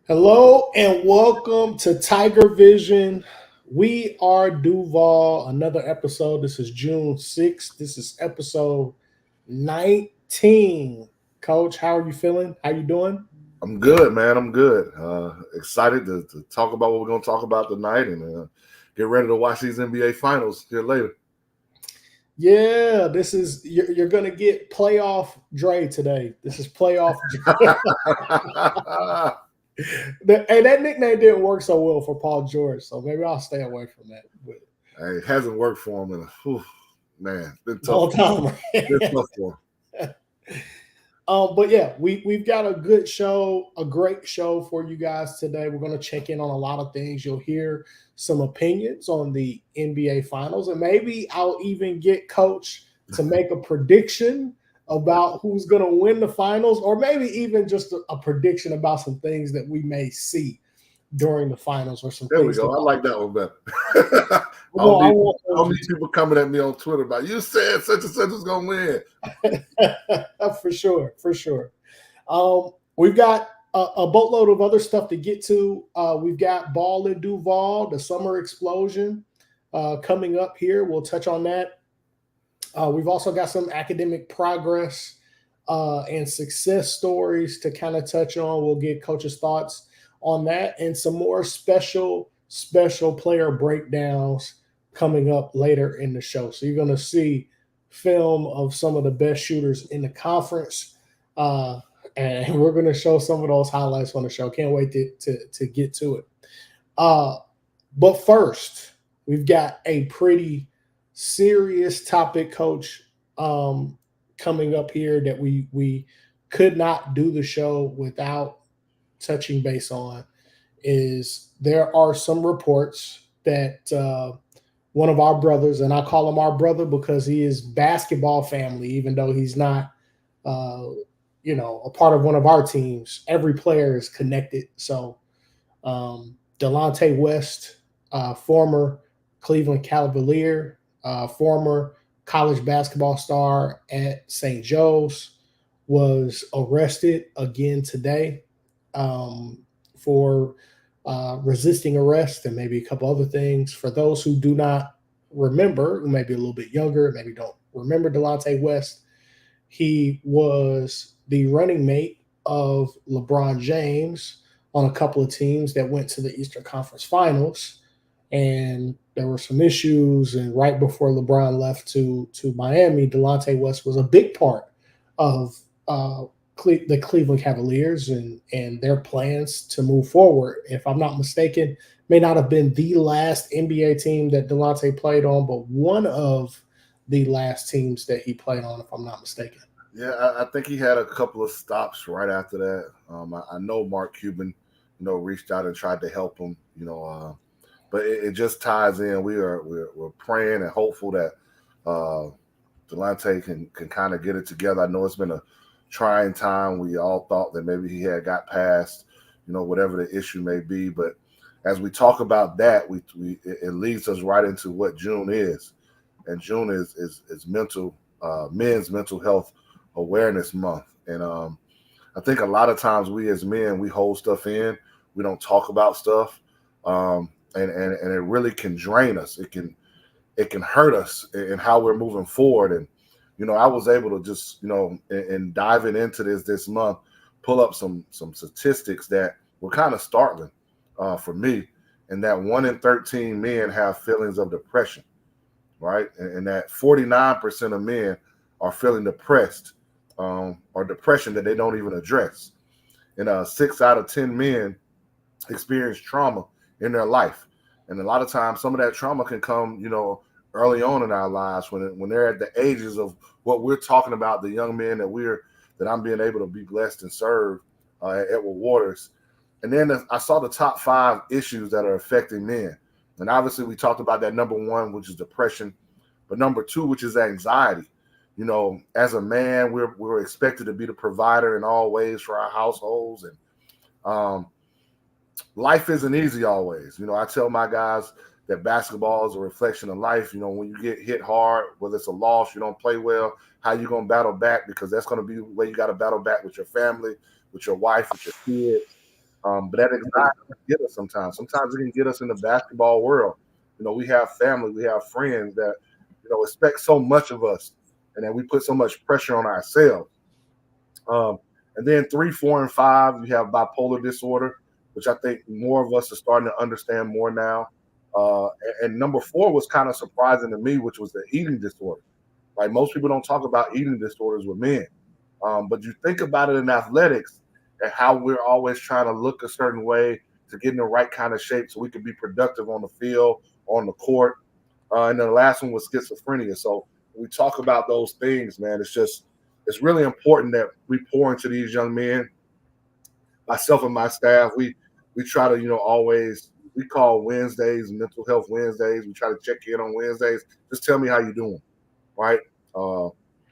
Hello and welcome to Tiger Vision. We are Duval. Another episode. This is June 6th. This is episode 19. Coach, how are you feeling? How you doing? I'm good, man. I'm good. Excited to talk about what we're going to talk about tonight and get ready to watch these NBA finals here later. Yeah, this is you're gonna get playoff Dre today. This is playoff Dre. And that nickname didn't work so well for Paul George, so maybe I'll stay away from that. But Hey, it hasn't worked for him in man, it's been tough. whole time. Been tough for him. But yeah, we've got a good show, a great show for you guys today. We're going to check in on a lot of things. You'll hear some opinions on the NBA Finals, and maybe I'll even get Coach to make a prediction about who's going to win the finals, or maybe even just a prediction about some things that we may see during the finals, or some There we things. go. I like that one better. I don't need people coming at me on Twitter about you said such and such is going to win. For sure, for sure. We've got a boatload of other stuff to get to. We've got Ball in Duval, the summer explosion coming up here. We'll touch on that. We've also got some academic progress and success stories to kind of touch on. We'll get Coach's thoughts on that and some more special player breakdowns coming up later in the show. So you're going to see film of some of the best shooters in the conference. And we're going to show some of those highlights on the show. Can't wait to get to it. But first, we've got a pretty serious topic, Coach, coming up here that we could not do the show without touching base on. Is there are some reports that one of our brothers, and I call him our brother because he is basketball family, even though he's not a part of one of our teams. Every player is connected. So Delonte West, former Cleveland Cavalier, former college basketball star at St. Joe's, was arrested again today for resisting arrest and maybe a couple other things. For those who do not remember, who may be a little bit younger, maybe don't remember Delonte West, he was the running mate of LeBron James on a couple of teams that went to the Eastern Conference Finals. And there were some issues. And right before LeBron left to Miami, Delonte West was a big part of the Cleveland Cavaliers and their plans to move forward. If I'm not mistaken, may not have been the last NBA team that Delonte played on, but one of the last teams that he played on, if I'm not mistaken. Yeah, I think he had a couple of stops right after that. I know Mark Cuban, reached out and tried to help him, but it just ties in. We're praying and hopeful that Delonte can kind of get it together. I know it's been a trying time. We all thought that maybe he had got past, whatever the issue may be. But as we talk about that, it leads us right into what June is, and June is men's mental health awareness month. And I think a lot of times we as men, we hold stuff in. We don't talk about stuff. And it really can drain us. It can hurt us in how we're moving forward. And, I was able to just, in diving into this month, pull up some statistics that were kind of startling for me. And that 1 in 13 men have feelings of depression, right? And that 49% of men are feeling depressed or depression that they don't even address. And 6 out of 10 men experience trauma in their life. And a lot of times some of that trauma can come, early on in our lives when they're at the ages of what we're talking about, the young men that I'm being able to be blessed and serve at Edward Waters. And then I saw the top 5 issues that are affecting men. And obviously we talked about that number 1, which is depression, but number 2, which is anxiety. As a man, we're expected to be the provider in all ways for our households. And life isn't easy always. I tell my guys that basketball is a reflection of life. When you get hit hard, whether it's a loss, you don't play well, how you going to battle back? Because that's going to be the way you got to battle back with your family, with your wife, with your kids. But that anxiety can get us sometimes. Sometimes it can get us in the basketball world. We have family, we have friends that, expect so much of us, and that we put so much pressure on ourselves. And then 3, 4, and 5, you have bipolar disorder, which I think more of us are starting to understand more now. And number 4 was kind of surprising to me, which was the eating disorder. Like, most people don't talk about eating disorders with men. But you think about it in athletics and how we're always trying to look a certain way to get in the right kind of shape so we can be productive on the field, on the court. And then the last one was schizophrenia. So when we talk about those things, man, it's really important that we pour into these young men. Myself and my staff, we try to, always, we call Wednesdays mental health Wednesdays. We try to check in on Wednesdays. Just tell me how you're doing, right?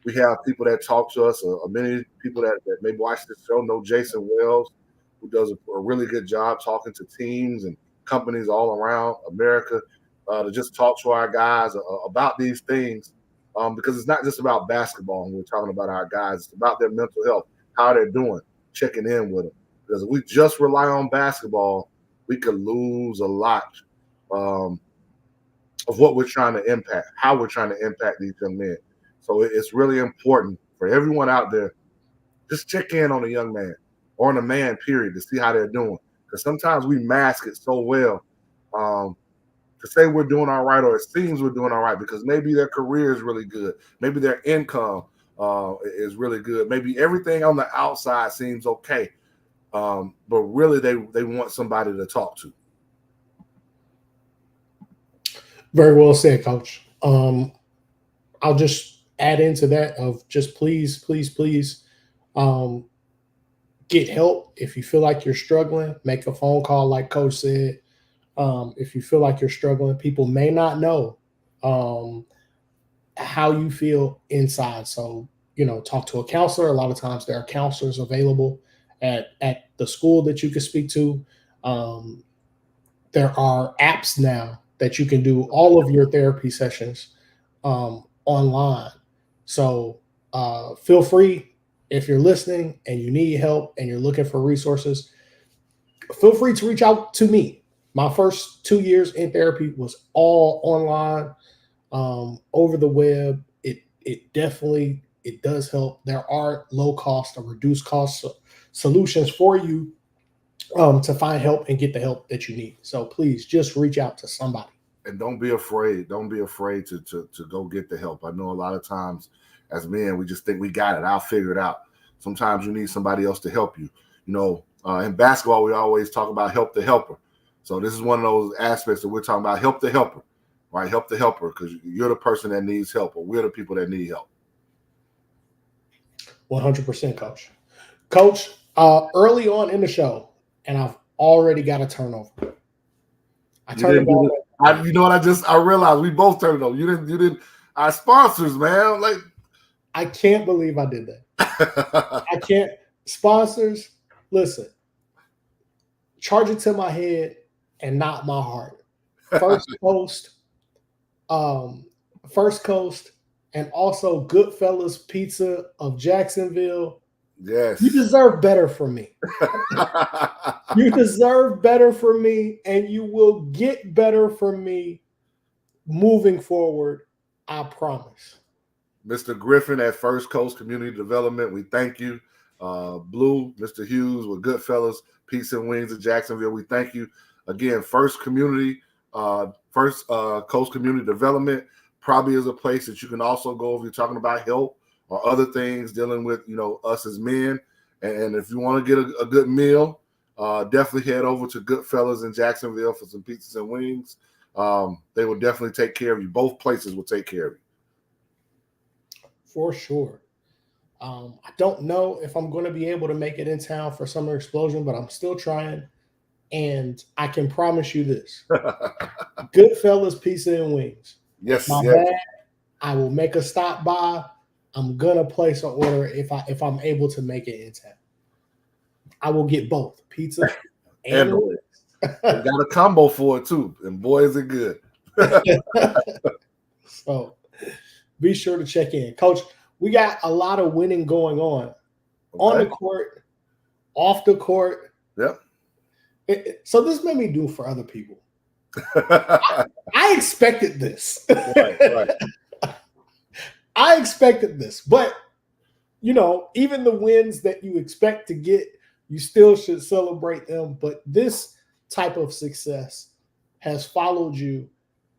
We have people that talk to us. Many people that maybe watch this show know Jason Wells, who does a really good job talking to teams and companies all around America to just talk to our guys about these things, because it's not just about basketball when we're talking about our guys. It's about their mental health, how they're doing, checking in with them. Because if we just rely on basketball, we could lose a lot of what we're trying to impact, how we're trying to impact these young men. So it's really important for everyone out there, just check in on a young man or on a man, period, to see how they're doing. Because sometimes we mask it so well to say we're doing all right, or it seems we're doing all right, because maybe their career is really good. Maybe their income is really good. Maybe everything on the outside seems okay. But really they want somebody to talk to. Very well said, Coach. I'll just add into that of just please, please, please, um, get help. If you feel like you're struggling, make a phone call, like Coach said. If you feel like you're struggling, people may not know um, how you feel inside. So, talk to a counselor. A lot of times there are counselors available at the school that you can speak to. Um, there are apps now that you can do all of your therapy sessions online. So feel free, if you're listening and you need help and you're looking for resources, feel free to reach out to me. My first 2 years in therapy was all online, over the web. It definitely, it does help. There are low cost or reduced cost solutions for you to find help and get the help that you need. So please just reach out to somebody. And don't be afraid. Don't be afraid to go get the help. I know a lot of times as men, we just think we got it. I'll figure it out. Sometimes you need somebody else to help you. In basketball, we always talk about help the helper. So this is one of those aspects that we're talking about, help the helper, right? Help the helper, because you're the person that needs help, or we're the people that need help. 100%, Coach. Coach, early on in the show, and I've already got a turnover. I You turned the didn't do ball it. over. You know what? I realized we both turned it over. You didn't. Our sponsors, man. Like, I can't believe I did that. I can't. Sponsors, listen, charge it to my head and not my heart. First Coast, um, First Coast, and also Goodfellas Pizza of Jacksonville. You yes. deserve better from me. You deserve better from me, and you will get better from me moving forward. I promise. Mr. Griffin at First Coast Community Development, we thank you. Blue, Mr. Hughes with Goodfellas Pizza and Wings in Jacksonville, we thank you. Again, First Coast Community Development probably is a place that you can also go if you're talking about help or other things dealing with, us as men. And if you want to get a good meal, definitely head over to Goodfellas in Jacksonville for some pizzas and wings. They will definitely take care of you. Both places will take care of you. For sure. I don't know if I'm going to be able to make it in town for Summer Explosion, but I'm still trying. And I can promise you this: Goodfellas Pizza and Wings. Yes, My yes. bad. I will make a stop by. I'm gonna place an order if I'm able to make it in town. I will get both pizza and wings. They got a combo for it too, and boy, is it good. So be sure to check in, Coach. We got a lot of winning going on the court, off the court. Yep. So this made me do for other people. I expected this. Right. I expected this, but even the wins that you expect to get, you still should celebrate them. But this type of success has followed you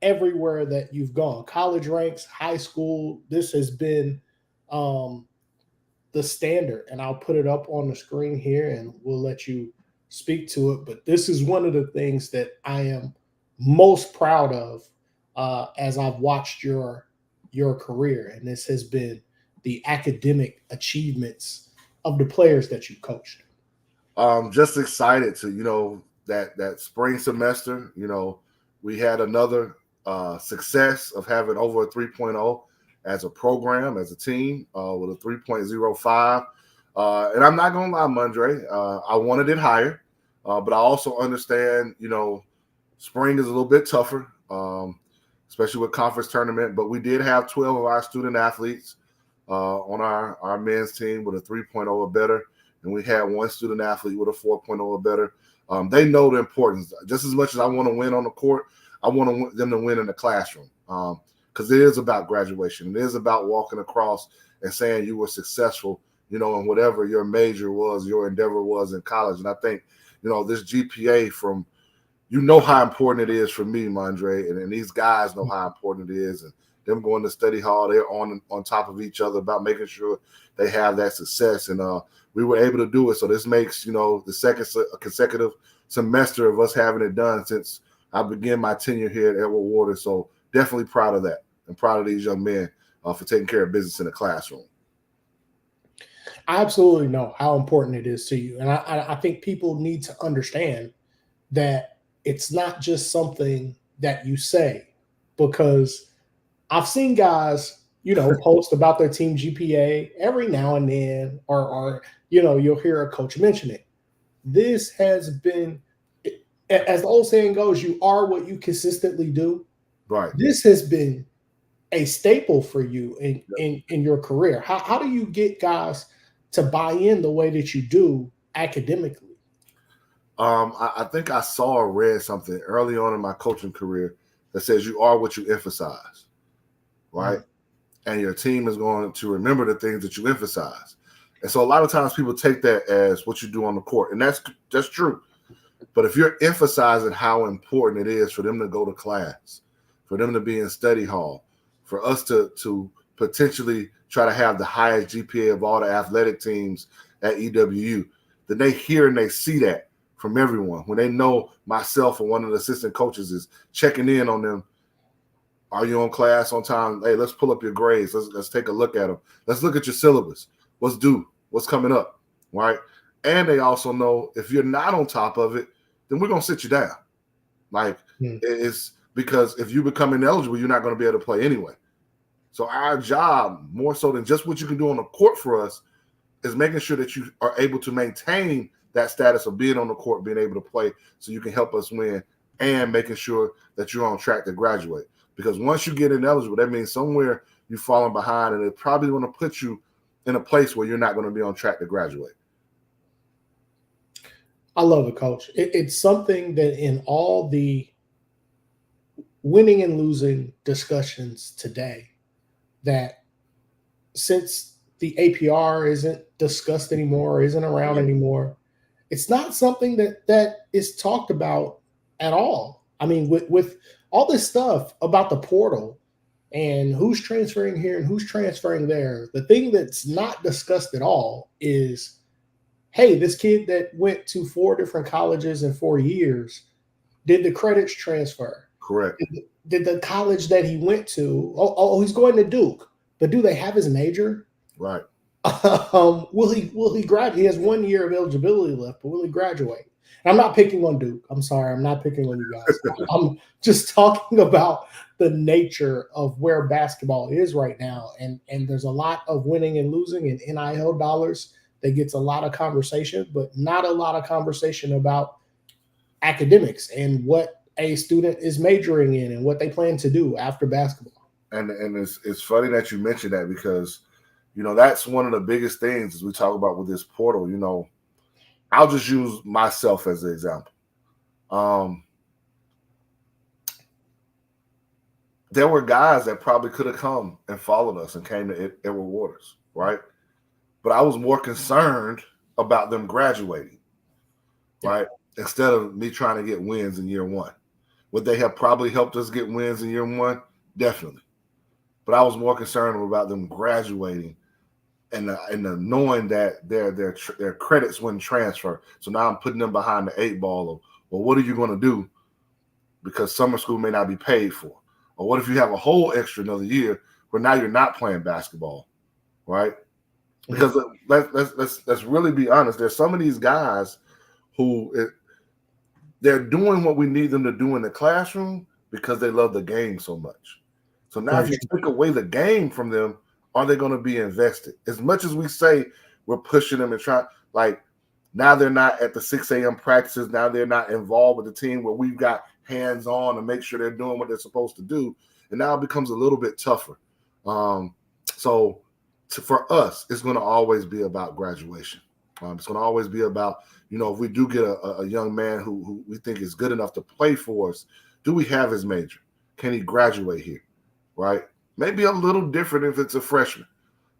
everywhere that you've gone. College ranks, high school, this has been um, the standard. And I'll put it up on the screen here and we'll let you speak to it. But this is one of the things that I am most proud of as I've watched your career. And this has been the academic achievements of the players that you coached. Just excited to, that spring semester, we had another success of having over a 3.0 as a program, as a team, with a 3.05. And I'm not going to lie, Mondre, I wanted it higher, but I also understand, spring is a little bit tougher, especially with conference tournament. But we did have 12 of our student athletes on our men's team with a 3.0 or better. And we had one student athlete with a 4.0 or better. They know the importance. Just as much as I want to win on the court, I want them to win in the classroom, because it is about graduation. It is about walking across and saying you were successful, in whatever your major was, your endeavor was in college. And I think, this GPA from, how important it is for me, Mondre, and these guys know how important it is. And them going to study hall, they're on top of each other about making sure they have that success. And we were able to do it. So this makes, the second consecutive semester of us having it done since I began my tenure here at Edward Waters. So definitely proud of that and proud of these young men for taking care of business in the classroom. I absolutely know how important it is to you. And I think people need to understand that it's not just something that you say, because I've seen guys, post about their team GPA every now and then, or you'll hear a coach mention it. This has been, as the old saying goes, you are what you consistently do. Right. This has been a staple for you in your career. How do you get guys to buy in the way that you do academically? I think I saw or read something early on in my coaching career that says you are what you emphasize, right? Mm-hmm. And your team is going to remember the things that you emphasize. And so a lot of times people take that as what you do on the court, and that's true. But if you're emphasizing how important it is for them to go to class, for them to be in study hall, for us to potentially try to have the highest GPA of all the athletic teams at EWU, then they hear and they see that from everyone. When they know myself or one of the assistant coaches is checking in on them, are you on class on time? Hey, let's pull up your grades. Let's take a look at them. Let's look at your syllabus. What's due? What's coming up? Right? And they also know if you're not on top of it, then we're going to sit you down. It's because if you become ineligible, you're not going to be able to play anyway. So our job, more so than just what you can do on the court for us, is making sure that you are able to maintain that status of being on the court, being able to play so you can help us win, and making sure that you're on track to graduate. Because once you get ineligible, that means somewhere you've fallen behind, and it's probably going to put you in a place where you're not going to be on track to graduate. I love it, Coach. It's something that in all the winning and losing discussions today, that since the APR isn't discussed anymore, isn't around anymore, it's not something that is talked about at all. I mean, with all this stuff about the portal and who's transferring here and who's transferring there, the thing that's not discussed at all is, hey, this kid that went to 4 different colleges in 4 years, did the credits transfer? Correct. Did the college that he went to, he's going to Duke, but do they have his major? Right. Will he graduate? He has 1 year of eligibility left, but will he graduate? And I'm not picking on Duke. I'm sorry. I'm not picking on you guys. I'm just talking about the nature of where basketball is right now. And there's a lot of winning and losing and NIL dollars that gets a lot of conversation, but not a lot of conversation about academics and what a student is majoring in and what they plan to do after basketball. And it's funny that you mentioned that, because that's one of the biggest things as we talk about with this portal. I'll just use myself as an example. There were guys that probably could have come and followed us and came to Edward Waters, right? But I was more concerned about them graduating, right? Instead of me trying to get wins in year one. Would they have probably helped us get wins in year one? Definitely. But I was more concerned about them graduating and the knowing that their credits wouldn't transfer. So now I'm putting them behind the 8 ball of, well, what are you going to do? Because summer school may not be paid for. Or what if you have a whole extra another year where now you're not playing basketball, right? Because let's really be honest. There's some of these guys who they're doing what we need them to do in the classroom because they love the game so much. So now if you take away the game from them, are they going to be invested? As much as we say we're pushing them and trying, like now they're not at the 6 a.m. practices. Now they're not involved with the team where we've got hands on to make sure they're doing what they're supposed to do. And now it becomes a little bit tougher. For us, it's going to always be about graduation. It's going to always be about, if we do get a young man who we think is good enough to play for us, do we have his major? Can he graduate here? Right? Maybe a little different if it's a freshman.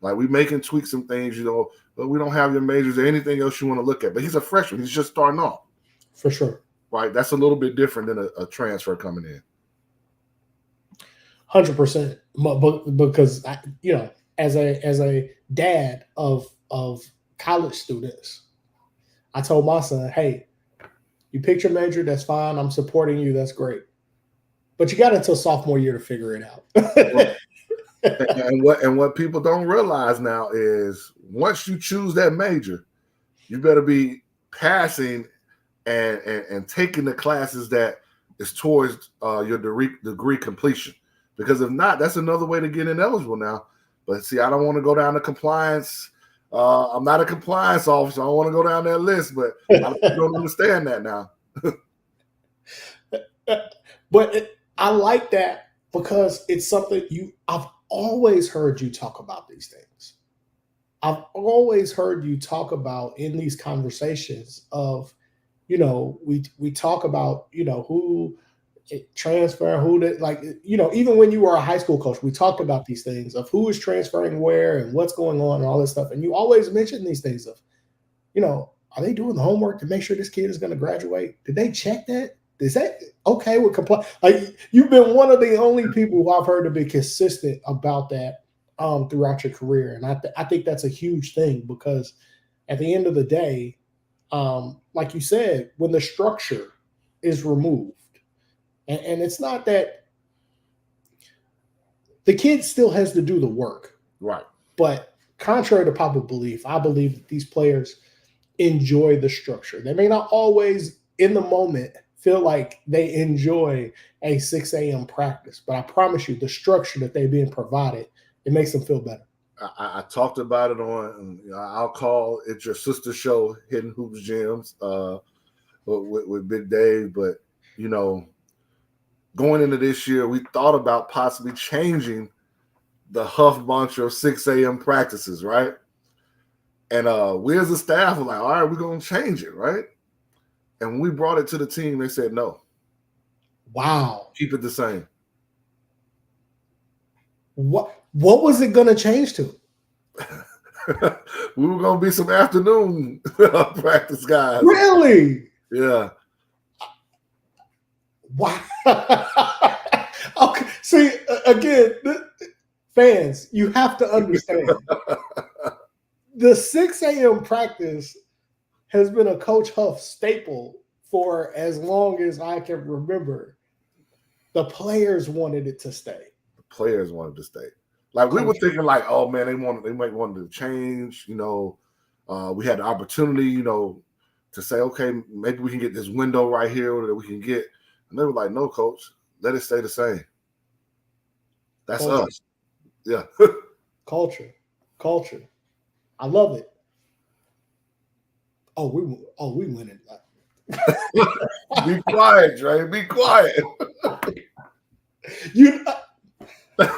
Like we can tweak some things, but we don't have your majors or anything else you want to look at. But he's a freshman. He's just starting off. For sure. Right? That's a little bit different than a transfer coming in. 100%. Because, as a dad of college students, I told my son, hey, you picked your major, that's fine. I'm supporting you. That's great. But you got until sophomore year to figure it out. and what people don't realize now is once you choose that major, you better be passing and taking the classes that is towards your degree completion. Because if not, that's another way to get ineligible now. But see, I don't want to go down to compliance. I'm not a compliance officer. I don't want to go down that list, but I don't understand that now. But I like that because it's something I've always heard you talk about these things. I've always heard you talk about in these conversations of, we talk about, who transfer, who did, like, even when you were a high school coach, we talked about these things of who is transferring where and what's going on and all this stuff. And you always mention these things of, are they doing the homework to make sure this kid is going to graduate? Did they check that? Is that okay with compliance? Like, you've been one of the only people who I've heard to be consistent about that throughout your career. And I think that's a huge thing because at the end of the day, like you said, when the structure is removed, and it's not that the kid still has to do the work. Right. But contrary to popular belief, I believe that these players enjoy the structure. They may not always in the moment feel like they enjoy a 6 a.m. practice, but I promise you the structure that they're being provided, it makes them feel better. I talked about it on, I'll call it your sister show, Hidden Hoops Gems, with Big Dave. But, going into this year, we thought about possibly changing the Huff bunch of 6 a.m. practices, right? And we as a staff were like, all right, we're going to change it, right? And when we brought it to the team, they said no. Wow. Keep it the same. What was it going to change to? We were going to be some afternoon practice guys. Really? Yeah. Wow. Okay. See, again, fans, you have to understand. The 6 a.m. practice has been a Coach Huff staple for as long as I can remember. The players wanted it to stay. The players wanted to stay. Like we were thinking, like, oh man, they might want to change. We had the opportunity, to say, okay, maybe we can get this window right here that we can get. And they were like, no, coach, let it stay the same. That's Culture. us. Yeah. Culture. I love it. We winning. Be quiet, Dre. Be quiet. I'm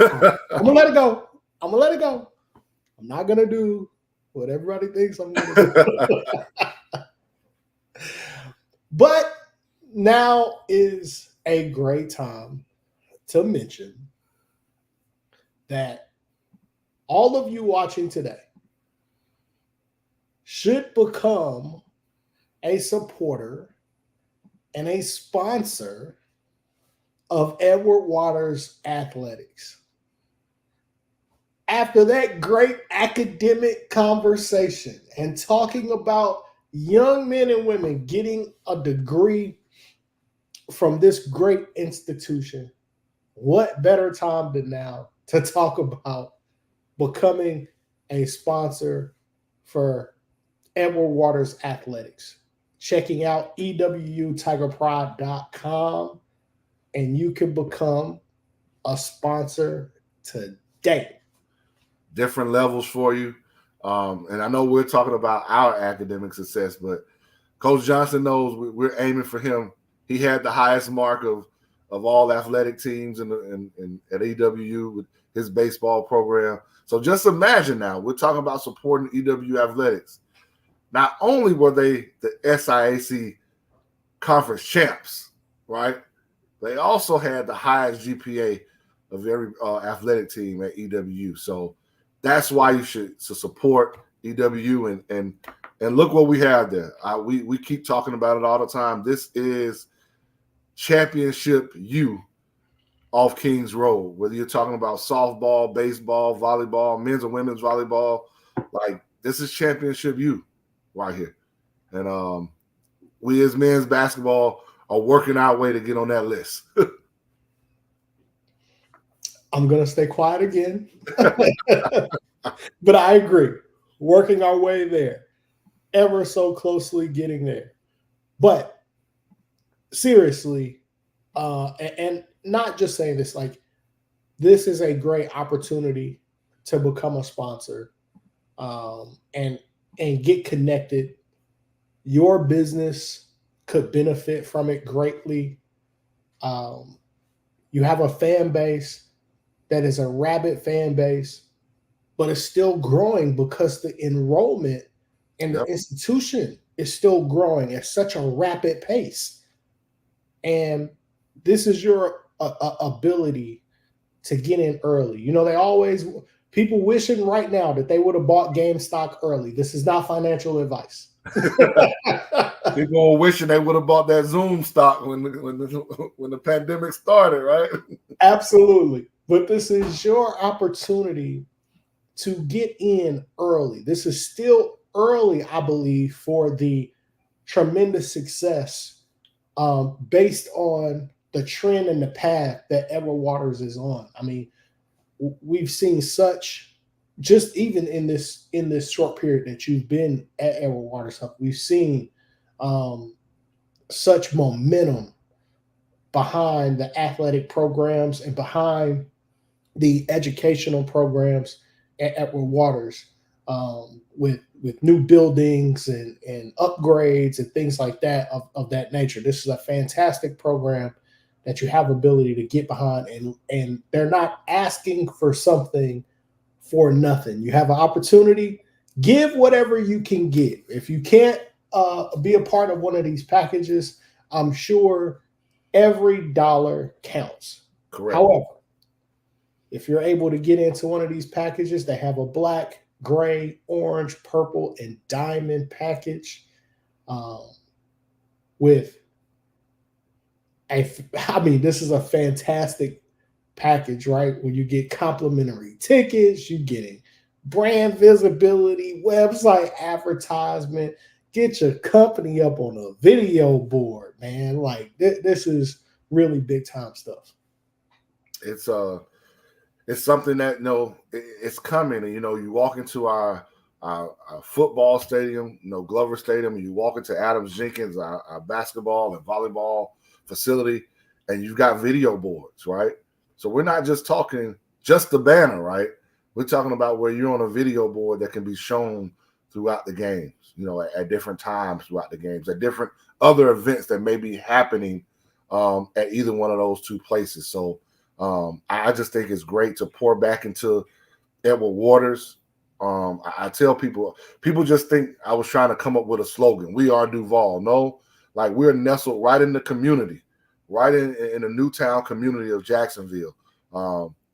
gonna let it go. I'm not gonna do what everybody thinks I'm gonna do. But Now is a great time to mention that all of you watching today should become a supporter and a sponsor of Edward Waters Athletics. After that great academic conversation and talking about young men and women getting a degree from this great institution, what better time than now to talk about becoming a sponsor for Edward Waters Athletics? Checking out ewutigerpride.com, and you can become a sponsor today. Different levels for you. And I know we're talking about our academic success, but Coach Johnson knows we're aiming for him. He had the highest mark of all athletic teams in at EWU with his baseball program. So just imagine now, we're talking about supporting EWU athletics. Not only were they the SIAC conference champs, right? They also had the highest GPA of every athletic team at EWU. So that's why you should support EWU and look what we have there. We keep talking about it all the time. This is Championship U off Kings Road. Whether you're talking about softball, baseball, volleyball, men's and women's volleyball, like this is Championship U right here. And we as men's basketball are working our way to get on that list. I'm going to stay quiet again. But I agree. Working our way there. Ever so closely getting there. But seriously, and not just saying this, like this is a great opportunity to become a sponsor and get connected. Your business could benefit from it greatly. You have a fan base that is a rabid fan base, but it's still growing because the enrollment in the institution is still growing at such a rapid pace. And this is your ability to get in early. You know, people wishing right now that they would have bought GameStop early. This is not financial advice. People are wishing they would have bought that Zoom stock when the pandemic started, right? Absolutely. But this is your opportunity to get in early. This is still early, I believe, for the tremendous success based on the trend and the path that Edward Waters is on. I mean, we've seen such, just even in this short period that you've been at Edward Waters Huff, we've seen such momentum behind the athletic programs and behind the educational programs at Edward Waters with new buildings and upgrades and things like that of that nature. This is a fantastic program that you have ability to get behind, and they're not asking for something for nothing. You have an opportunity, give whatever you can give. If you can't be a part of one of these packages, I'm sure every dollar counts. Correct. However, if you're able to get into one of these packages, they have a black, gray, orange, purple, and diamond package this is a fantastic package, right? When you get complimentary tickets, you're getting brand visibility, website advertisement, get your company up on a video board, man. Like this is really big time stuff. It's something that it's coming, and you walk into our football stadium, Glover Stadium, and you walk into Adams Jenkins, our basketball and volleyball facility, and you've got video boards, right? So we're not just talking just the banner, right? We're talking about where you're on a video board that can be shown throughout the games, at different times throughout the games, at different other events that may be happening at either one of those two places. So I just think it's great to pour back into Edward Waters. I tell people just think I was trying to come up with a slogan. We are Duval. No, Like we're nestled right in the community, right in the Newtown community of Jacksonville.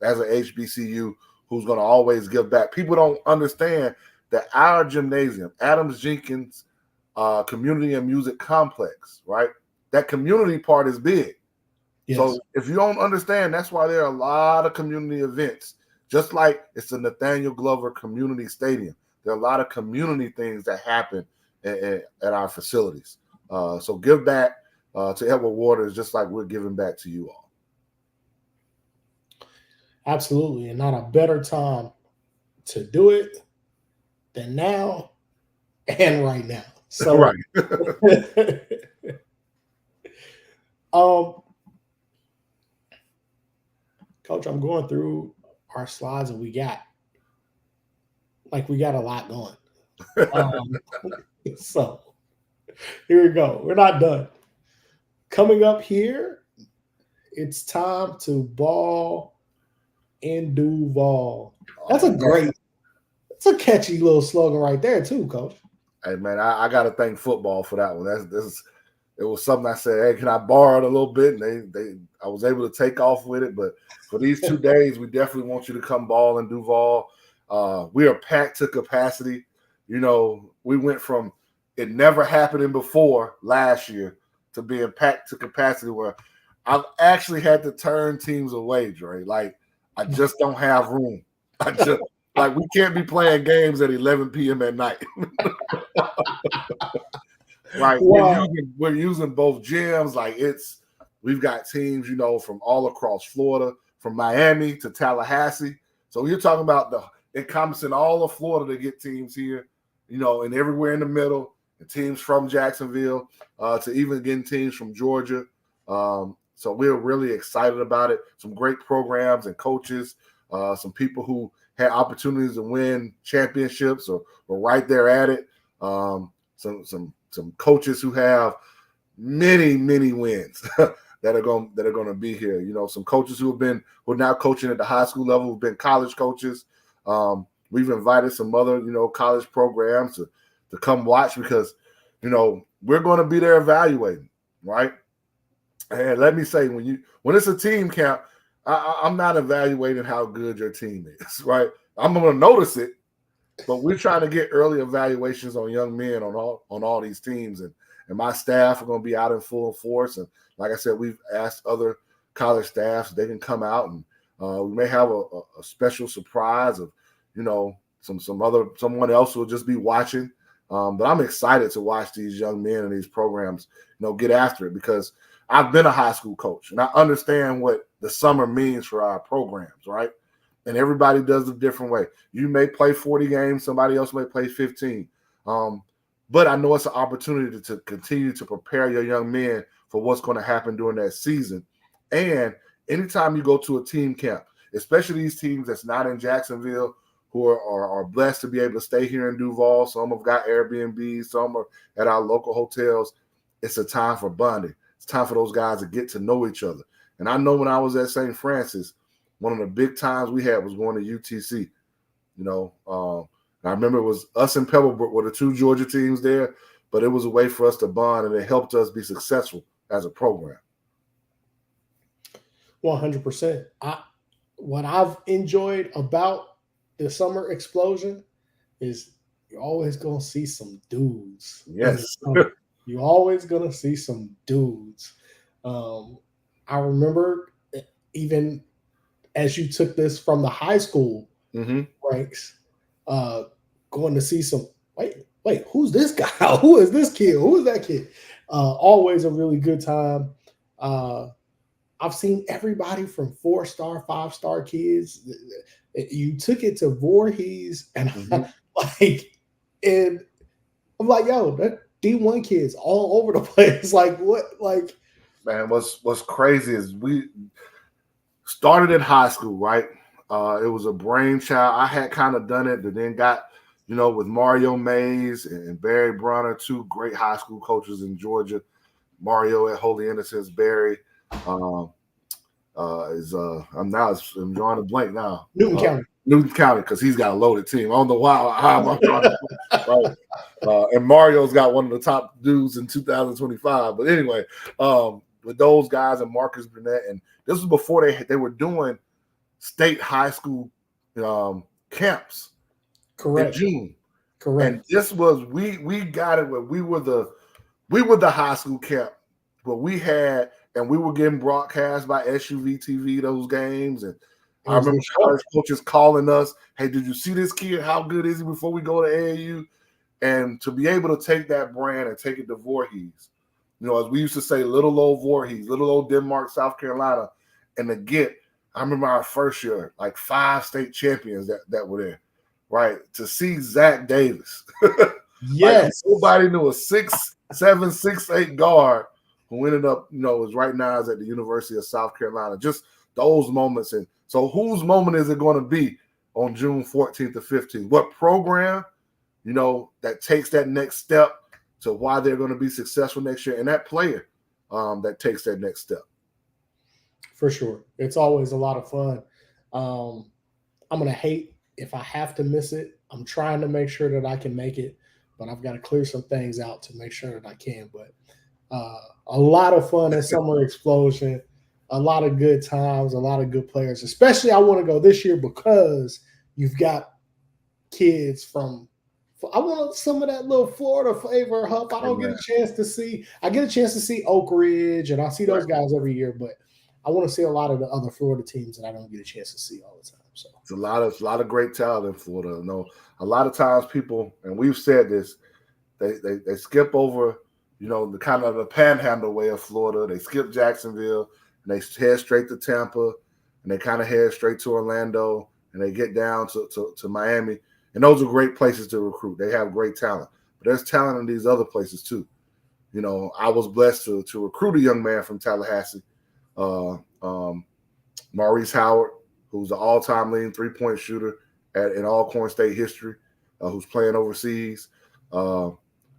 As an HBCU who's going to always give back. People don't understand that our gymnasium, Adams Jenkins Community and Music Complex, right? That community part is big. Yes. So if you don't understand, that's why there are a lot of community events. Just like it's the Nathaniel Glover Community Stadium. There are a lot of community things that happen at our facilities. So give back to Edward Waters just like we're giving back to you all. Absolutely. And not a better time to do it than now and right now. So right. Coach, I'm going through our slides and we got a lot going. So here we go. We're not done. Coming up here, it's time to ball in Duval. That's it's a catchy little slogan right there too, Coach. Hey man, I got to thank football for that one. It was something I said, hey, can I borrow it a little bit? And I was able to take off with it. But for these 2 days, we definitely want you to come ball in Duval. We are packed to capacity. You know, we went from it never happening before last year to being packed to capacity where I've actually had to turn teams away, Dre. Like, I just don't have room. Like, we can't be playing games at 11 p.m. at night. Right. Wow. We're using both gyms. Like we've got teams, you know, from all across Florida, from Miami to Tallahassee. So you're talking about encompassing all of Florida to get teams here, you know, and everywhere in the middle, and teams from Jacksonville, to even getting teams from Georgia. So we're really excited about it. Some great programs and coaches, some people who had opportunities to win championships or were right there at it. Some coaches who have many wins that are going to be here. You know, some coaches who are now coaching at the high school level, who've been college coaches. We've invited some other, you know, college programs to come watch because, you know, we're going to be there evaluating, right? And let me say, when it's a team camp, I'm not evaluating how good your team is, right? I'm going to notice it, but we're trying to get early evaluations on young men on all these teams, and my staff are going to be out in full force. And like I said, we've asked other college staffs if they can come out, and we may have a special surprise of, you know, someone else will just be watching. But I'm excited to watch these young men and these programs, you know, get after it because I've been a high school coach and I understand what the summer means for our programs, right? And everybody does it a different way. You may play 40 games, somebody else may play 15. But I know it's an opportunity to continue to prepare your young men for what's going to happen during that season. And anytime you go to a team camp, especially these teams that's not in Jacksonville, who are blessed to be able to stay here in Duval. Some have got Airbnbs, some are at our local hotels. It's a time for bonding. It's time for those guys to get to know each other. And I know when I was at St. Francis, one of the big times we had was going to UTC. You know, I remember it was us and Pebblebrook were the 2 Georgia teams there, but it was a way for us to bond, and it helped us be successful as a program. 100%. What I've enjoyed about the summer explosion is you're always going to see some dudes. Yes. You're always going to see some dudes. I remember even as you took this from the high school ranks, going to see some, wait, who's this guy? Who is this kid? Who is that kid? Always a really good time. I've seen everybody from 4-star, 5-star kids. You took it to Voorhees, and and I'm like, yo, that D1 kids all over the place. Like, what? Like, man, what's crazy is we started in high school, right? It was a brainchild. I had kind of done it, but then got, you know, with Mario Mays and Barry Bronner, 2 great high school coaches in Georgia. Mario at Holy Innocents, Barry. I'm drawing a blank now. Newton County. Newton County, because he's got a loaded team. I don't know how I'm trying to right. And Mario's got one of the top dudes in 2025. But anyway, with those guys and Marcus Burnett, and this was before they were doing state high school camps. Correct. In June. Correct. And this was we got it where we were the high school camp, but we had, and we were getting broadcast by SUV TV those games. And I remember college coaches calling us, "Hey, did you see this kid? How good is he?" Before we go to AAU, and to be able to take that brand and take it to Voorhees, as we used to say, little old Voorhees, little old Denmark, South Carolina, and to get, I remember our first year, like 5 state champions that were there. Right, to see Zach Davis. Yes. Like, nobody knew a 6'7", 6'8" guard who ended up, is right now is at the University of South Carolina. Just those moments. And so whose moment is it going to be on June 14th or 15th? What program, that takes that next step to why they're going to be successful next year, and that player that takes that next step. For sure. It's always a lot of fun. I'm going to hate if I have to miss it. I'm trying to make sure that I can make it, but I've got to clear some things out to make sure that I can. But a lot of fun at Summer Explosion, a lot of good times, a lot of good players. Especially I want to go this year because you've got kids from – I want some of that little Florida flavor, Huff. I don't get a chance to see – I get a chance to see Oak Ridge, and I see those guys every year, but I want to see a lot of the other Florida teams that I don't get a chance to see all the time. So it's a lot of great talent in Florida. A lot of times people, and we've said this, they skip over, the kind of the panhandle way of Florida. They skip Jacksonville and they head straight to Tampa, and they kind of head straight to Orlando, and they get down to Miami. And those are great places to recruit. They have great talent, but there's talent in these other places too. I was blessed to recruit a young man from Tallahassee, Maurice Howard, who's an all-time leading three-point shooter in Alcorn State history, who's playing overseas.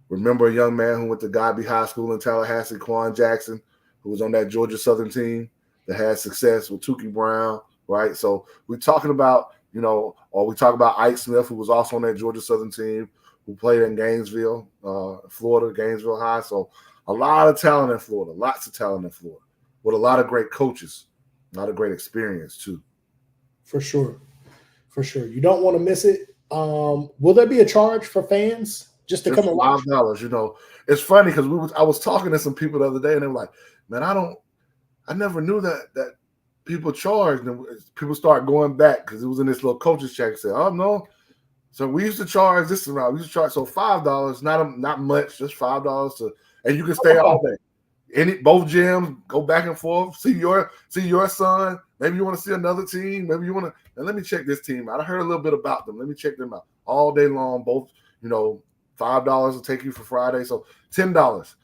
Remember a young man who went to Godby High School in Tallahassee, Quan Jackson, who was on that Georgia Southern team that had success with Tukey Brown, right? So we're talking about, or we talk about Ike Smith, who was also on that Georgia Southern team, who played in Gainesville, Florida, Gainesville High. So a lot of talent in Florida, lots of talent in Florida, with a lot of great coaches, a lot of great experience too. For sure. You don't want to miss it. Will there be a charge for fans just to come and watch? $5. It's funny because I was talking to some people the other day, and they were like, "Man, I never knew that people charged." And people start going back because it was in this little coaches check. And said, "Oh no." So we used to charge this amount. We used to charge $5, not much, just $5 and you can stay all day. Both gyms, go back and forth, see your son. Maybe you want to see another team. Maybe you want to. And let me check this team out. I heard a little bit about them. Let me check them out all day long. Both, $5 will take you for Friday, so $10.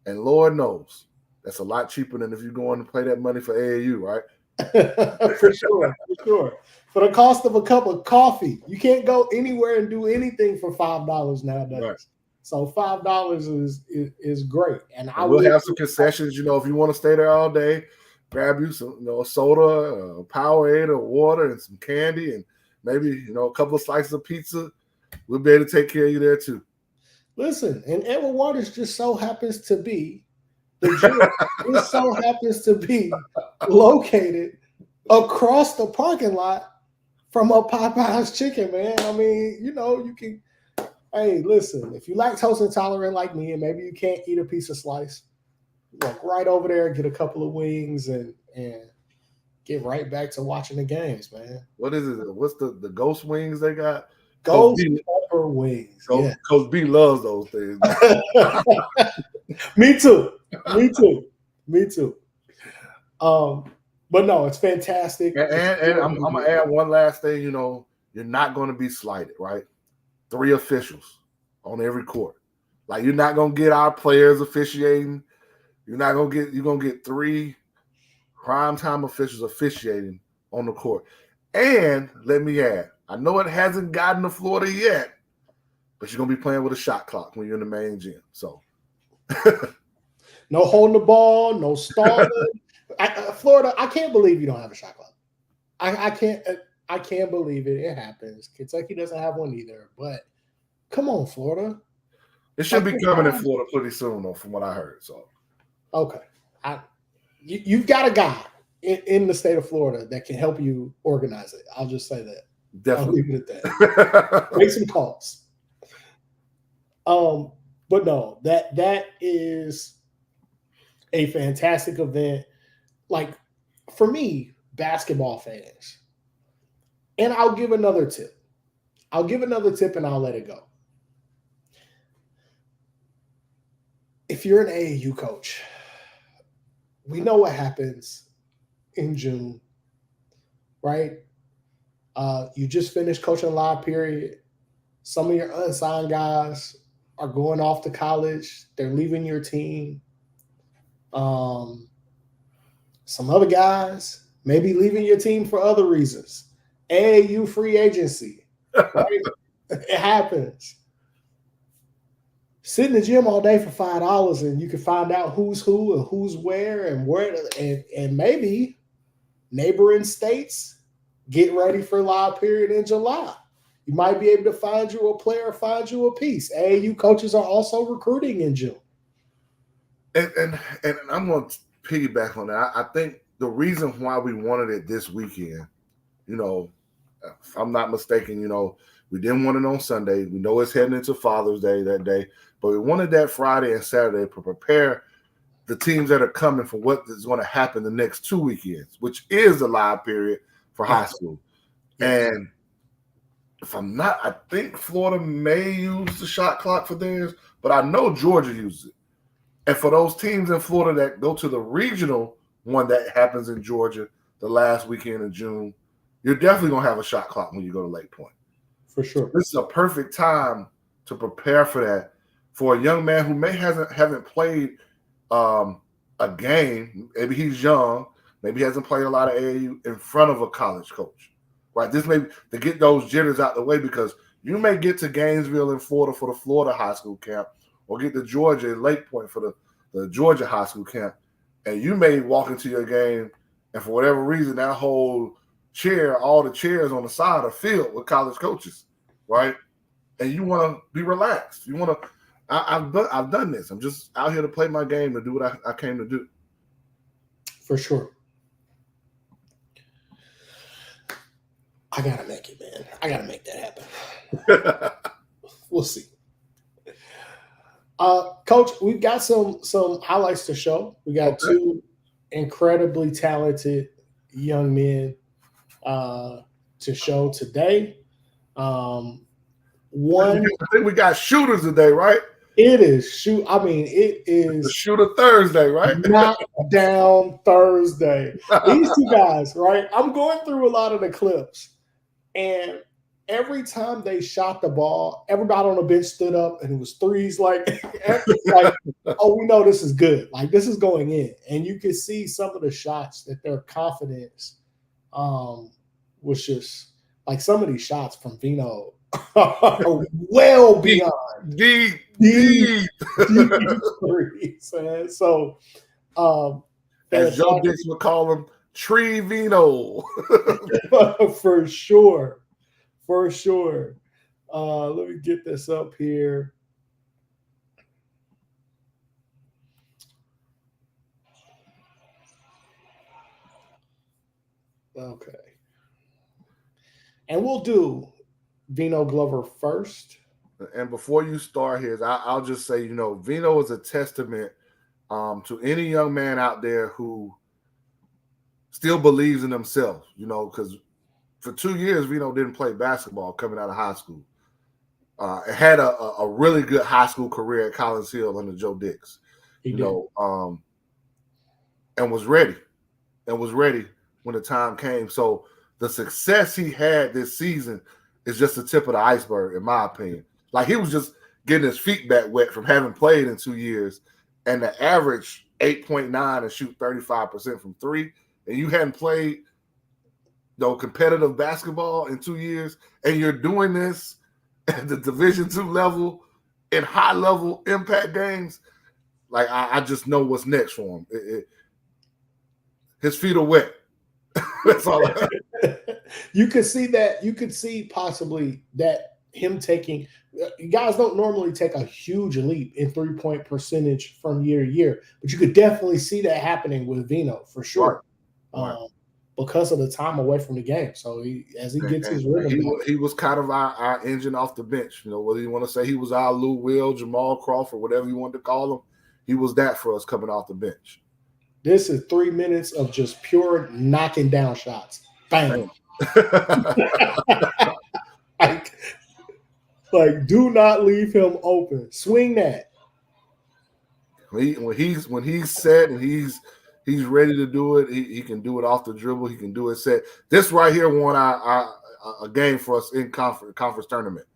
And Lord knows that's a lot cheaper than if you're going to play that money for AAU, right? For sure. For the cost of a cup of coffee, you can't go anywhere and do anything for $5 nowadays. Right. So $5 is great, and we'll have some concessions. If you want to stay there all day, grab you some, a soda, a Powerade, or water, and some candy, and maybe a couple of slices of pizza. We'll be able to take care of you there too. Listen, and Edward Waters just so happens to be the gym. Just so happens to be located across the parking lot from a Popeye's Chicken, man. I mean, you can. Hey, listen, if you're lactose intolerant like me and maybe you can't eat a piece of slice, walk right over there, get a couple of wings, and get right back to watching the games, man. What is it? What's the ghost wings they got? Ghost pepper wings. Coach B loves those things. Me too. But no, it's fantastic. And I'm going to add one last thing. You're not going to be slighted, right? 3 officials on every court. Like, you're not going to get our players officiating. You're going to get 3 primetime officials officiating on the court. And let me add, I know it hasn't gotten to Florida yet, but you're going to be playing with a shot clock when you're in the main gym. So no holding the ball, no stalling. Florida, I can't believe you don't have a shot clock. I can't. I can't believe it. It happens. Kentucky doesn't have one either. But come on, Florida. It should be coming in Florida pretty soon, though, from what I heard. So, okay, you've got a guy in the state of Florida that can help you organize it. I'll just say that. Definitely. I'll leave it at that. Make some calls. But no, that is a fantastic event. Like for me, basketball fans. And I'll give another tip. I'll give another tip and I'll let it go. If you're an AAU coach, we know what happens in June, right? You just finished coaching live period. Some of your unsigned guys are going off to college. They're leaving your team. Some other guys may be leaving your team for other reasons. AAU free agency, right? It happens. Sit in the gym all day for $5 and you can find out who's who and who's where and maybe neighboring states get ready for live period in July. You might be able to find you a player, find you a piece. AAU coaches are also recruiting in June. And I'm going to piggyback on that. I think the reason why we wanted it this weekend, if I'm not mistaken, we didn't want it on Sunday. We know it's heading into Father's Day that day, but we wanted that Friday and Saturday to prepare the teams that are coming for what is going to happen the next 2 weekends, which is the live period for high school. Yes. And if I'm not, I think Florida may use the shot clock for theirs, but I know Georgia uses it. And for those teams in Florida that go to the regional one that happens in Georgia the last weekend of June, you're definitely going to have a shot clock when you go to Lake Point. For sure. So this is a perfect time to prepare for that for a young man who haven't played a game. Maybe he's young. Maybe he hasn't played a lot of AAU in front of a college coach. Right? This may to get those jitters out the way because you may get to Gainesville in Florida for the Florida high school camp or get to Georgia in Lake Point for the Georgia high school camp. And you may walk into your game and for whatever reason that whole chair, all the chairs on the side are filled with college coaches, right? And you want to be relaxed. You want to. I've done this. I'm just out here to play my game to do what I came to do. For sure. I gotta make it, man. I gotta make that happen. We'll see. Coach, we've got some highlights to show. We got two incredibly talented young men to show today. One, I think we got shooters today, right? It is it is the Shooter Thursday, right? Knockdown Thursday. These two guys, right? I'm going through a lot of the clips, and every time they shot the ball, everybody on the bench stood up, and it was threes. Like, oh, we know this is good. Like, this is going in, and you could see some of the shots that their confidence was just like some of these shots from Vino are well beyond deep threes, man. So, as Joe Dix would call them, Tree Vino. For sure. Let me get this up here. Okay. And we'll do Vino Glover first. And before you start his, I'll just say, Vino is a testament to any young man out there who still believes in himself, because for 2 years, Vino didn't play basketball coming out of high school. Had a really good high school career at Collins Hill under Joe Dix, and was ready when the time came. So the success he had this season is just the tip of the iceberg, in my opinion. Like, he was just getting his feet back wet from having played in 2 years, and the average 8.9 and shoot 35% from three, and you hadn't played competitive basketball in 2 years, and you're doing this at the Division II level in high-level impact games. Like, I just know what's next for him. His feet are wet, That's all. You could see that. You could see possibly that him taking. Guys don't normally take a huge leap in 3-point percentage from year to year, but you could definitely see that happening with Vino for Right. sure, Right. because of the time away from the game. So as he gets his And rhythm back, he was kind of our engine off the bench. You know, whether you want to say he was our Lou Will, Jamal Crawford, whatever you want to call him, he was that for us coming off the bench. this is 3 minutes of just pure knocking down shots. Bang. like, do not leave him open. Swing that. when he's set and he's ready to do it, he can do it off the dribble. He can do it set. This right here won a game for us in conference tournament.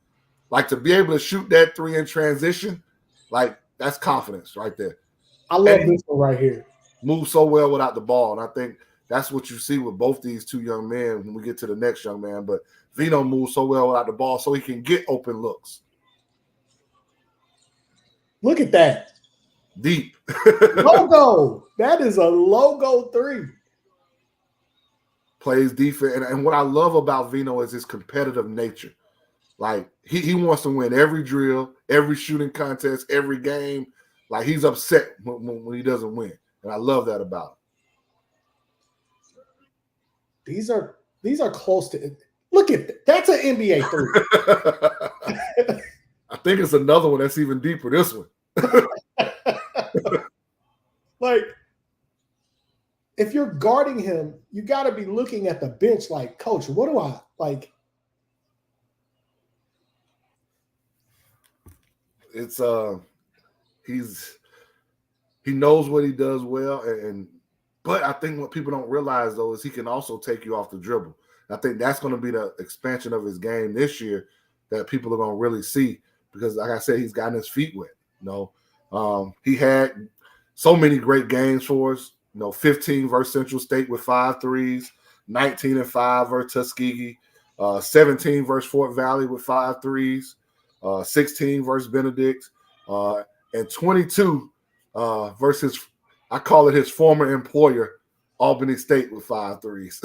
Like, to be able to shoot that 3 in transition, like, that's confidence right there. I love this one right here. Moves so well without the ball, and I think that's what you see with both these two young men when we get to the next young man. But Vino moves so well without the ball so he can get open looks. Look at that. Deep. Logo. That is a logo 3. Plays defense. And what I love about Vino is his competitive nature. Like, he wants to win every drill, every shooting contest, every game. Like, he's upset when he doesn't win. And I love that about him. These are close to. Look at that. That's an NBA 3. I think it's another one that's even deeper. This one. Like, if you're guarding him, you got to be looking at the bench like, coach, what do I like? It's he knows what he does well, but I think what people don't realize though is he can also take you off the dribble. I think that's going to be the expansion of his game this year that people are going to really see, because, like I said, he's gotten his feet wet. You know, he had so many great games for us. You know, 15 versus Central State with 5 threes, 19 and 5 versus Tuskegee, 17 versus Fort Valley with 5 threes, 16 versus Benedict, and 22 versus, I call it his former employer, Albany State, with 5 threes.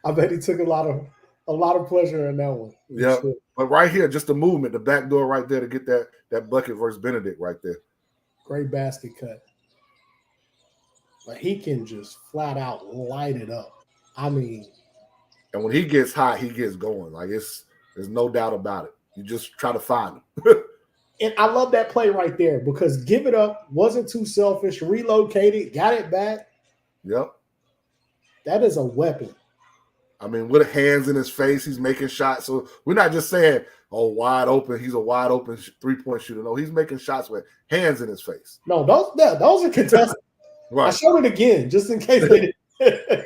I bet he took a lot of pleasure in that one. Yeah, sure. But right here, just the movement, the back door right there to get that bucket versus Benedict right there. Great basket cut. But he can just flat out light it up. I mean, and when he gets hot, he gets going. Like, there's no doubt about it. You just try to find him. And I love that play right there, because give it up, wasn't too selfish, relocated, got it back. Yep. That is a weapon. I mean, with hands in his face, he's making shots. So we're not just saying, oh, wide open, he's a wide open 3-point shooter. No, he's making shots with hands in his face. No, those are contested. Right. I showed it again just in case they didn't.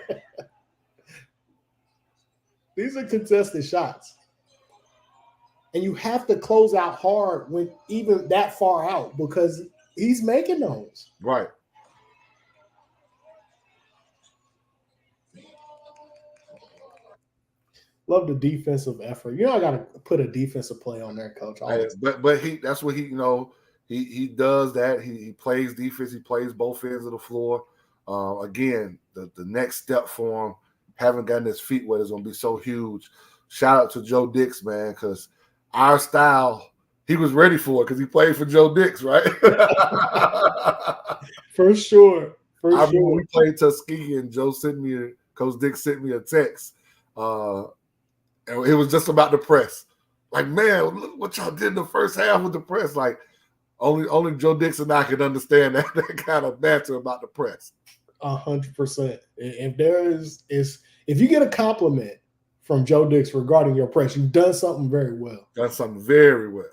These are contested shots. And you have to close out hard when even that far out, because he's making those. Right. Love the defensive effort. You know, I got to put a defensive play on there, Coach. But that's what he, you know, he does that. He plays defense. He plays both ends of the floor. Again, the next step for him, having gotten his feet wet, is going to be so huge. Shout out to Joe Dix, man, because our style, he was ready for it because he played for Joe Dix, right? For sure. I remember we played Tuskegee and Coach Dix sent me a text. And it was just about the press. Like, man, look what y'all did in the first half with the press. Like, only Joe Dix and I can understand that kind of banter about the press. 100%. If you get a compliment from Joe Dix regarding your press, you've done something very well. Done something very well.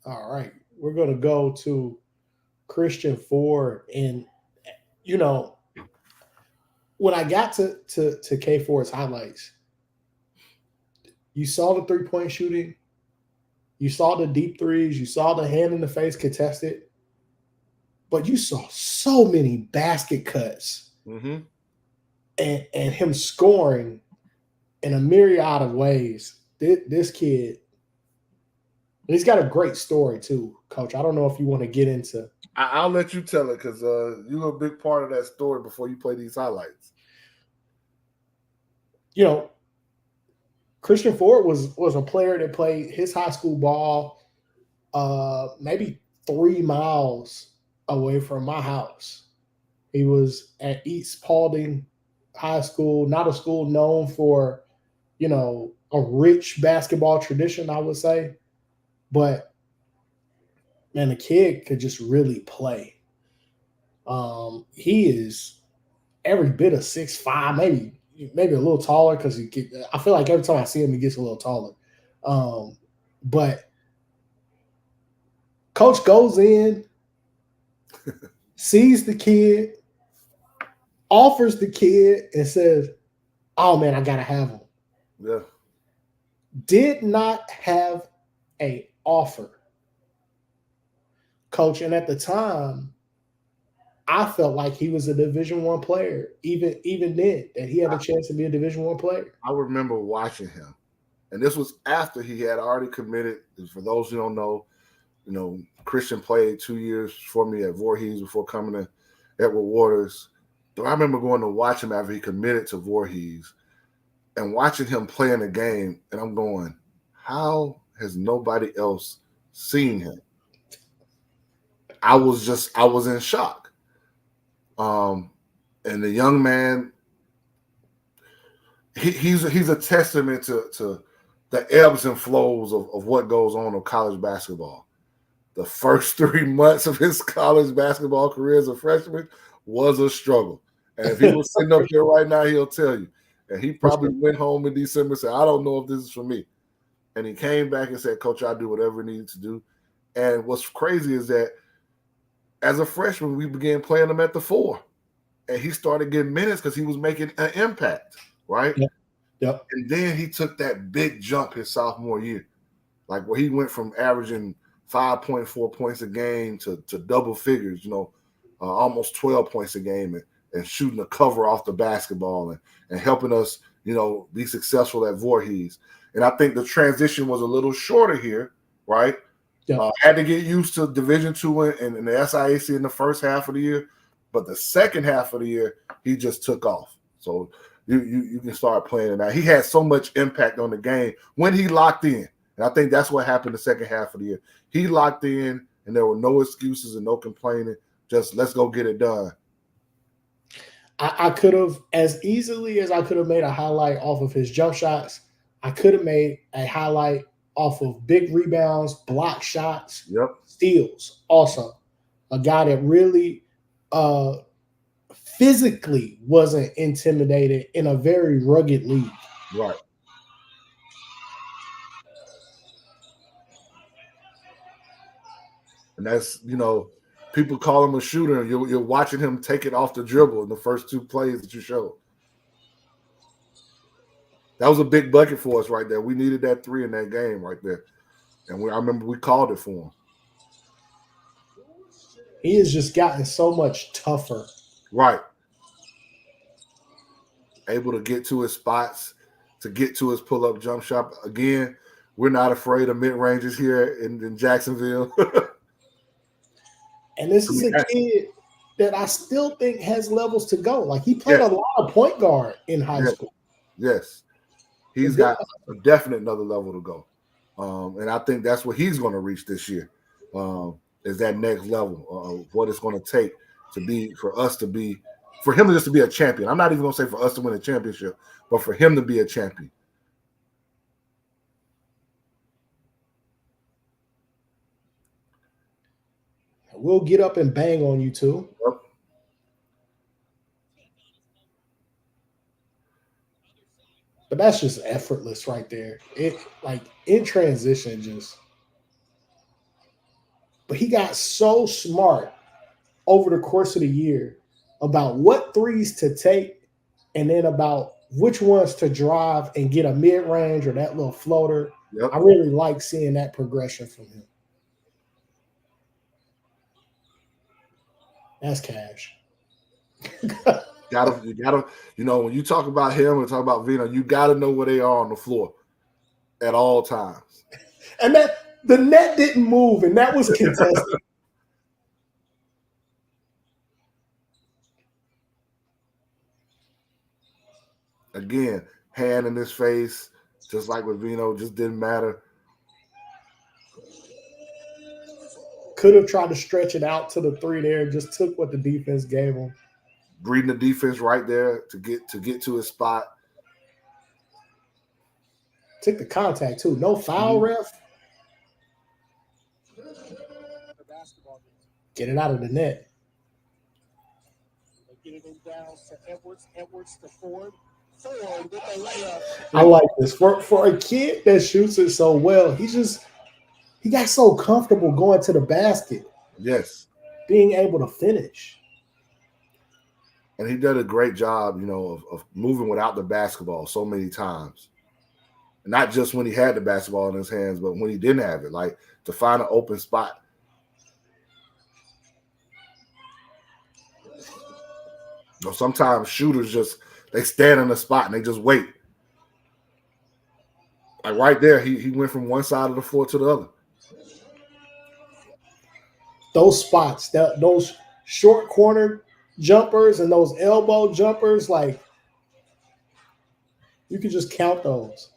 All right. We're going to go to Christian Ford. And, you know, when I got to K Ford's highlights, you saw the 3-point shooting, you saw the deep threes, you saw the hand in the face contested, but you saw so many basket cuts and him scoring in a myriad of ways. This kid, And he's got a great story too, Coach. I don't know if you want to get into. I'll let you tell it because you're a big part of that story before you play these highlights. You know, Christian Ford was a player that played his high school ball maybe 3 miles away from my house. He was at East Paulding High School, not a school known for, a rich basketball tradition, I would say. But man, the kid could just really play. He is every bit of 6'5", maybe a little taller because I feel like every time I see him, he gets a little taller. But coach goes in, sees the kid, offers the kid, and says, "Oh man, I gotta have him." Yeah. Did not have a offer, coach, and at the time, I felt like he was a Division I player. Even then, that he had a chance to be a Division I player. I remember watching him, and this was after he had already committed. For those who don't know, Christian played 2 years for me at Voorhees before coming to Edward Waters. So I remember going to watch him after he committed to Voorhees and watching him play in the game, and I'm going, how has nobody else seen him? I was in shock. And the young man, he's a testament to the ebbs and flows of what goes on in college basketball. The first 3 months of his college basketball career as a freshman was a struggle. And if he was sitting up here right now, he'll tell you. And he probably went home in December and said, I don't know if this is for me. And he came back and said, Coach, I'll do whatever I needed to do. And what's crazy is that as a freshman, we began playing him at the 4. And he started getting minutes because he was making an impact, right? Yep. And then he took that big jump his sophomore year, like where he went from averaging 5.4 points a game to double figures, almost 12 points a game and shooting a cover off the basketball and helping us, be successful at Voorhees. And I think the transition was a little shorter here, right? Yep. Had to get used to Division II and the SIAC in the first half of the year. But the second half of the year, he just took off. So you can start playing it now. He had so much impact on the game when he locked in. And I think that's what happened the second half of the year. He locked in, and there were no excuses and no complaining. Just let's go get it done. I could have, as easily as I could have made a highlight off of his jump shots, I could have made a highlight off of big rebounds, block shots, steals. Also, a guy that really physically wasn't intimidated in a very rugged league. Right. And that's, people call him a shooter, and you're watching him take it off the dribble in the first 2 plays that you showed. That was a big bucket for us right there. We needed that 3 in that game right there. And I remember we called it for him. He has just gotten so much tougher. Right. Able to get to his spots, to get to his pull-up jump shot. Again, we're not afraid of mid-ranges here in Jacksonville. And this is a kid that I still think has levels to go. Like, he played a lot of point guard in high school. Yes. He's got a definite another level to go. And I think that's what he's going to reach this year, is that next level of what it's going to take for him just to be a champion. I'm not even going to say for us to win a championship, but for him to be a champion. We'll get up and bang on you too. Yep. But that's just effortless right there. It like in transition but he got so smart over the course of the year about what threes to take and then about which ones to drive and get a mid-range or that little floater. Yep. I really like seeing that progression from him. That's cash. you gotta, when you talk about him and talk about Vino, you gotta know where they are on the floor at all times. And The net didn't move, and that was contested. Again, hand in his face, just like with Vino, just didn't matter. Could have tried to stretch it out to the 3 there, just took what the defense gave him. Reading the defense right there to get to his spot. Took the contact too. No foul, ref. Get it out of the net. Get it in down to Edwards. Edwards to Ford. Ford with the layup. I like this. For a kid that shoots it so well, he got so comfortable going to the basket. Yes. Being able to finish. And he did a great job, of moving without the basketball so many times. Not just when he had the basketball in his hands, but when he didn't have it, like to find an open spot. Sometimes shooters they stand in a spot and they just wait. Like right there, he went from one side of the floor to the other. Those spots, those short corner jumpers and those elbow jumpers, like you can just count those.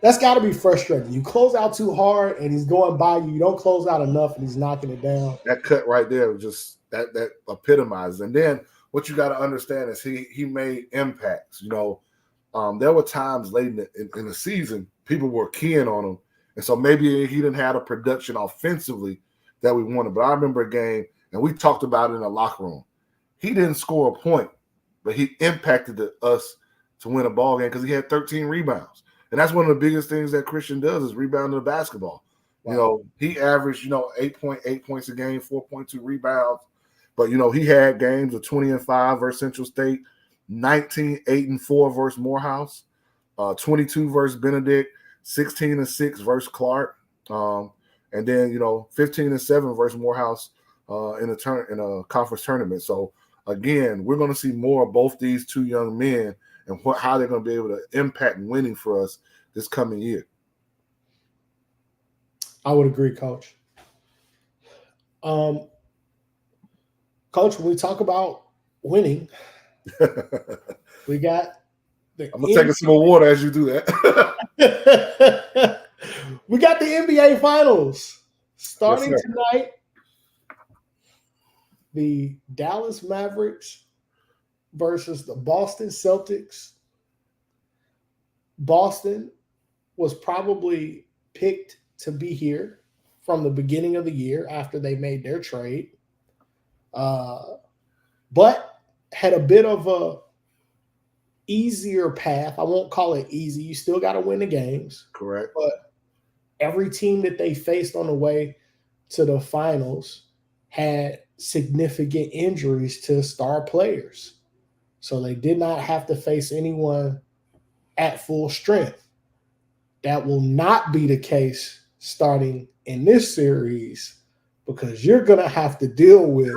That's got to be frustrating. You close out too hard and he's going by you. You don't close out enough and he's knocking it down. That cut right there just that epitomizes. And then what you got to understand is he made impacts. There were times late in the season people were keying on him, and so maybe he didn't have a production offensively that we wanted. But I remember a game, and we talked about it in the locker room. He didn't score a point, but he impacted us to win a ball game because he had 13 rebounds. And that's one of the biggest things that Christian does is rebounding the basketball. Wow. He averaged, 8.8 points a game, 4.2 rebounds. But, he had games of 20-5 versus Central State, 19, 8-4 versus Morehouse, 22 versus Benedict, 16-6 versus Clark. And then, 15-7 versus Morehouse in a conference tournament. So, again, we're going to see more of both these two young men and how they're going to be able to impact winning for us this coming year. I would agree, Coach. Coach, when we talk about winning, we got I'm going to take a sip of water as you do that. We got the NBA Finals starting tonight. The Dallas Mavericks versus the Boston Celtics. Boston was probably picked to be here from the beginning of the year after they made their trade, but had a bit of a easier path. I won't call it easy. You still got to win the games. Correct. But every team that they faced on the way to the finals had significant injuries to star players. So they did not have to face anyone at full strength. That will not be the case starting in this series because you're going to have to deal with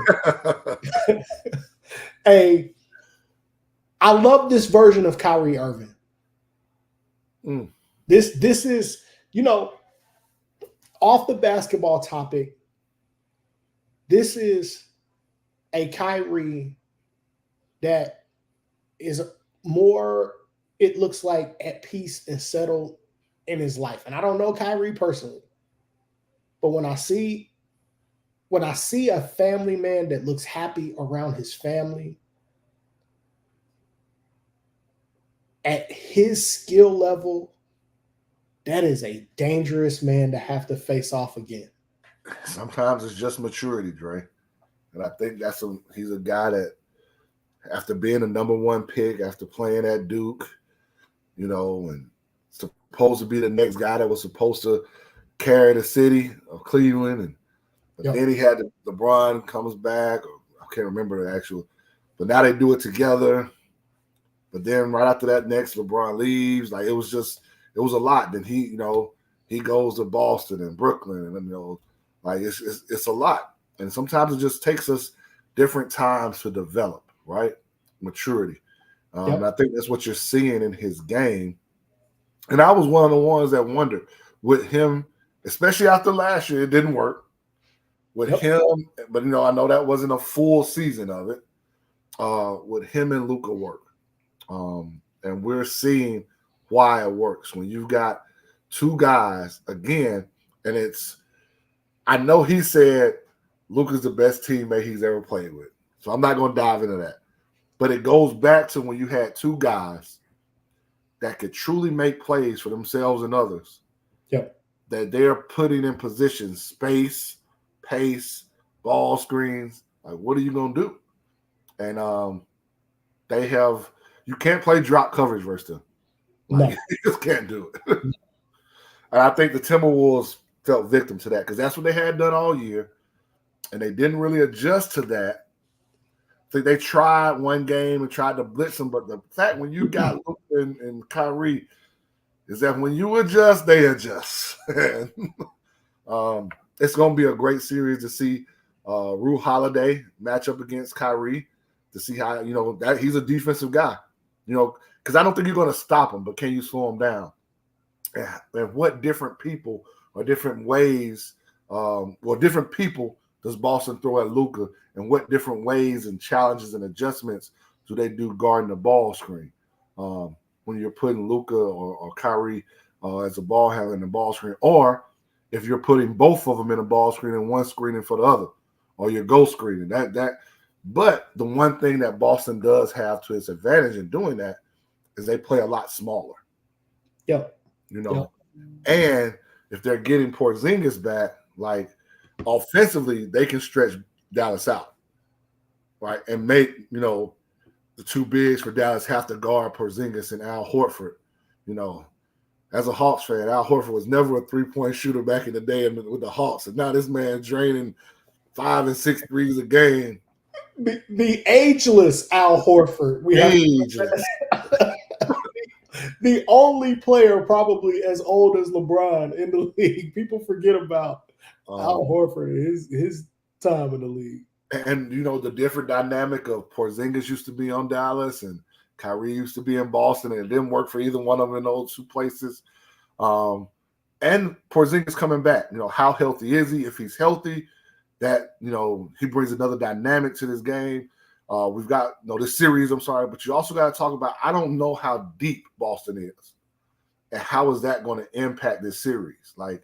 I love this version of Kyrie Irving. This is, off the basketball topic, this is a Kyrie that is more, it looks like, at peace and settled in his life. And I don't know Kyrie personally, but when I see a family man that looks happy around his family, at his skill level, that is a dangerous man to have to face off again. Sometimes it's just maturity, Dre. And I think he's a guy that, after being a number one pick, after playing at Duke, and supposed to be the next guy that was supposed to carry the city of Cleveland, and then he had LeBron comes back. I can't remember the actual, but now they do it together. But then right after that, next LeBron leaves. Like it was a lot. Then he goes to Boston and Brooklyn, and it's a lot. And sometimes it just takes us different times to develop, right? Maturity. And I think that's what you're seeing in his game. And I was one of the ones that wondered with him, especially after last year, it didn't work with him. But I know that wasn't a full season of it. With him and Luka work, and we're seeing why it works when you've got two guys again, and it's. I know he said Luka's the best teammate he's ever played with, so I'm not going to dive into that. But it goes back to when you had two guys that could truly make plays for themselves and others. Yep. That they're putting in position, space, pace, ball screens. Like, what are you going to do? And they have – you can't play drop coverage versus them. Like, no. You just can't do it. And I think the Timberwolves felt victim to that because that's what they had done all year, and they didn't really adjust to that. I think they tried one game and tried to blitz them, but the fact when you got Luka and Kyrie is that when you adjust, they adjust. It's going to be a great series to see Rue Holiday match up against Kyrie to see how, that he's a defensive guy, because I don't think you're going to stop him, but can you slow him down? And what different people or different ways or different people does Boston throw at Luka, and what different ways and challenges and adjustments do they do guarding the ball screen when you're putting Luka or Kyrie as a ball handler in the ball screen, or if you're putting both of them in a ball screen and one screening for the other, or you're ghost screening that. But the one thing that Boston does have to its advantage in doing that is they play a lot smaller. Yep. And if they're getting Porzingis back, like offensively, they can stretch Dallas out, right, and make the two bigs for Dallas have to guard Porzingis and Al Horford. As a Hawks fan, Al Horford was never a 3-point shooter back in the day with the Hawks, and now this man draining 5 and 6 threes a game. The ageless Al Horford. Ageless. The only player probably as old as LeBron in the league. People forget about Al Horford, his time in the league. And the different dynamic of Porzingis used to be on Dallas and Kyrie used to be in Boston, and it didn't work for either one of them in those two places. And Porzingis coming back. How healthy is he? If he's healthy, that he brings another dynamic to this game. We've got this series. I'm sorry, but you also got to talk about. I don't know how deep Boston is, and how is that going to impact this series? Like,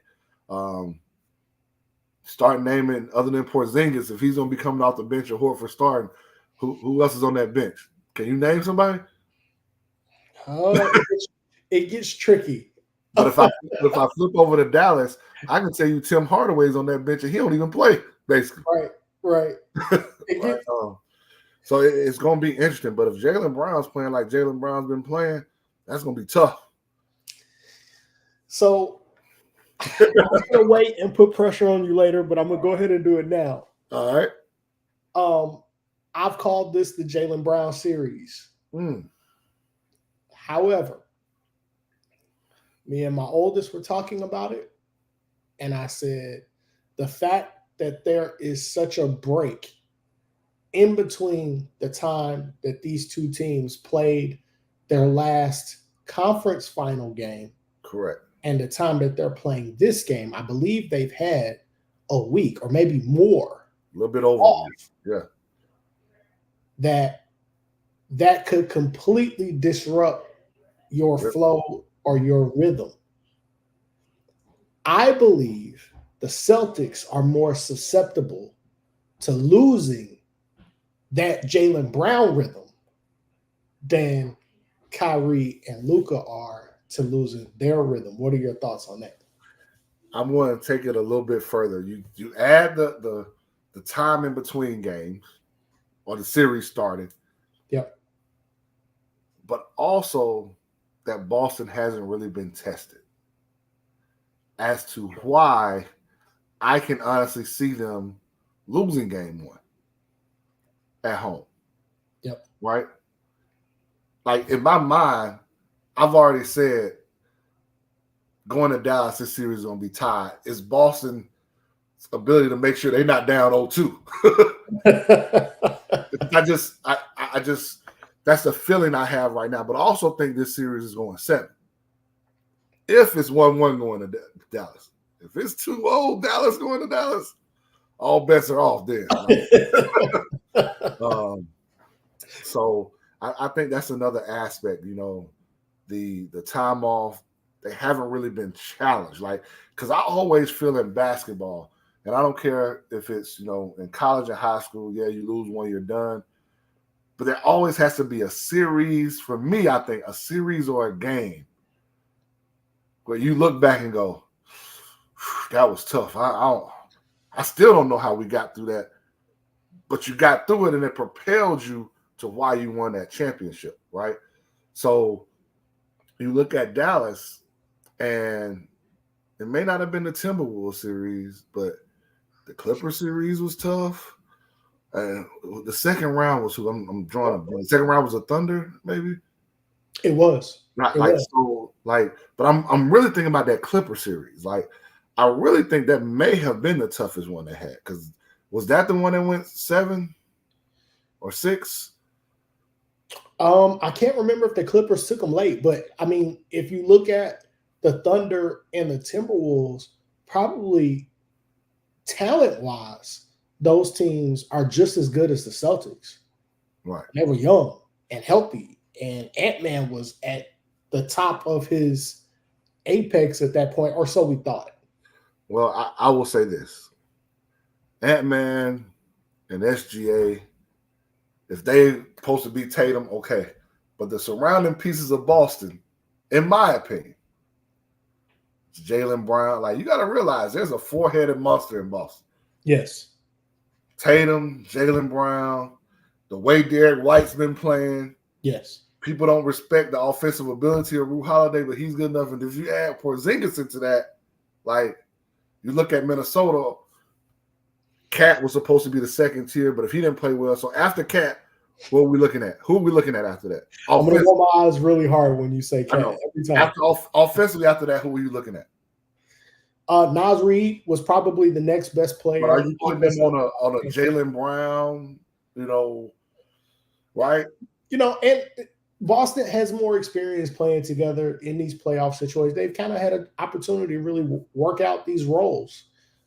start naming other than Porzingis, if he's going to be coming off the bench or Horford starting, who else is on that bench? Can you name somebody? It gets tricky. But if I flip over to Dallas, I can tell you Tim Hardaway's on that bench and he don't even play, basically. Right. Right. So it's going to be interesting. But if Jaylen Brown's playing like Jaylen Brown's been playing, that's going to be tough. So I'm going to wait and put pressure on you later, but I'm going to go ahead and do it now. All right. I've called this the Jaylen Brown series. However, me and my oldest were talking about it, and I said the fact that there is such a break in between the time that these two teams played their last conference final game, correct, and the time that they're playing this game, I believe they've had a week or maybe more. A little bit over. Yeah. That could completely disrupt your flow or your rhythm. I believe the Celtics are more susceptible to losing that Jaylen Brown rhythm than Kyrie and Luka are to losing their rhythm. What are your thoughts on that? I'm going to take it a little bit further. You add the time in between games or the series started. Yep. But also that Boston hasn't really been tested as to why I can honestly see them losing game one at home. Yep. Right? Like, in my mind, I've already said going to Dallas, this series is going to be tied. It's Boston's ability to make sure they're not down 0-2. I just that's the feeling I have right now. But I also think this series is going 7. if it's 1-1 going to Dallas. If it's 2-0 Dallas going to Dallas, all bets are off then. So I think that's another aspect, the time off. They haven't really been challenged. Because I always feel in basketball, and I don't care if it's, in college and high school, yeah, you lose one, you're done. But there always has to be a series. For me, I think a series or a game where you look back and go, that was tough. I still don't know how we got through that. But you got through it, and it propelled you to why you won that championship, right? So you look at Dallas, and it may not have been the Timberwolves series, but the Clippers series was tough. And the second round was who I'm drawing a blank. The second round was a Thunder, maybe. It was. Not but I'm really thinking about that Clipper series. I really think that may have been the toughest one they had. Because was that the one that went 7 or 6? I can't remember if the Clippers took them late, but I mean, if you look at the Thunder and the Timberwolves, probably talent-wise, those teams are just as good as the Celtics. Right. They were young and healthy, and Ant-Man was at the top of his apex at that point, or so we thought. Well, I will say this. Ant-Man and SGA, if they supposed to be Tatum, okay. But the surrounding pieces of Boston, in my opinion, it's Jaylen Brown. You got to realize there's a four-headed monster in Boston. Yes. Tatum, Jaylen Brown, the way Derek White's been playing. Yes. People don't respect the offensive ability of Jrue Holiday, but he's good enough. And if you add Porzingis into that, you look at Minnesota, Cat was supposed to be the second tier, but if he didn't play well, so after Cat, what are we looking at? Who are we looking at after that? I'm going to roll my eyes really hard when you say Cat every time. Offensively, after that, who are you looking at? Naz Reid was probably the next best player. But are you putting them on a Jaylen Brown, right? And Boston has more experience playing together in these playoff situations. They've kind of had an opportunity to really work out these roles